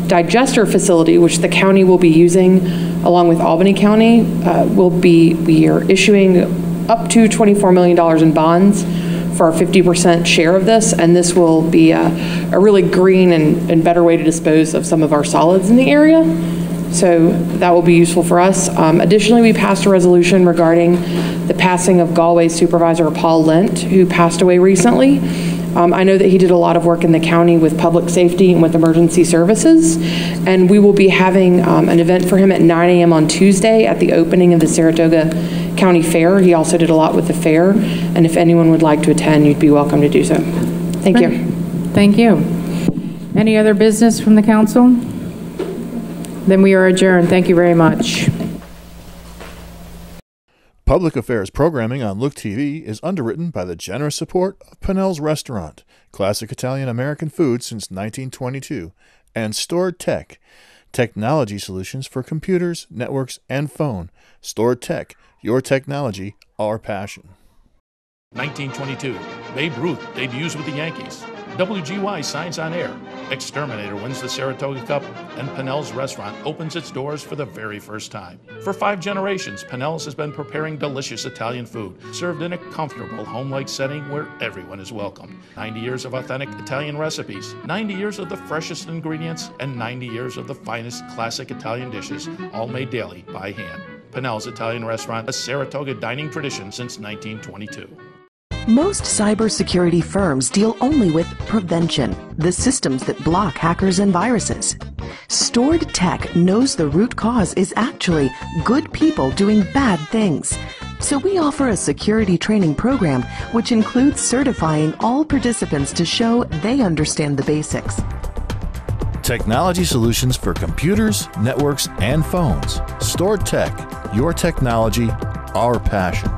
digester facility, which the county will be using along with Albany County. We are issuing up to $24 million in bonds for our 50% share of this, and this will be a really green and better way to dispose of some of our solids in the area. So that will be useful for us. Additionally, we passed a resolution regarding the passing of Galway Supervisor Paul Lent, who passed away recently. I know that he did a lot of work in the county with public safety and with emergency services, and we will be having an event for him at 9 a.m. on Tuesday at the opening of the Saratoga County Fair. He also did a lot with the fair, and if anyone would like to attend, you'd be welcome to do so. Thank you. Thank you. Any other business from the council? Then we are adjourned. Thank you very much. Public Affairs programming on Look TV is underwritten by the generous support of Pinnell's Restaurant, classic Italian American food since 1922, and Stored Tech, technology solutions for computers, networks, and phone. Stored Tech, your technology, our passion. 1922, Babe Ruth debuts with the Yankees. WGY signs on air. Exterminator wins the Saratoga Cup, and Pinnell's Restaurant opens its doors for the very first time. For 5 generations, Pinnell's has been preparing delicious Italian food, served in a comfortable, home-like setting where everyone is welcomed. 90 years of authentic Italian recipes, 90 years of the freshest ingredients, and 90 years of the finest classic Italian dishes, all made daily by hand. Pinnell's Italian Restaurant, a Saratoga dining tradition since 1922. Most cybersecurity firms deal only with prevention, the systems that block hackers and viruses. Stored Tech knows the root cause is actually good people doing bad things. So we offer a security training program which includes certifying all participants to show they understand the basics. Technology solutions for computers, networks, and phones. Stored Tech, your technology, our passion.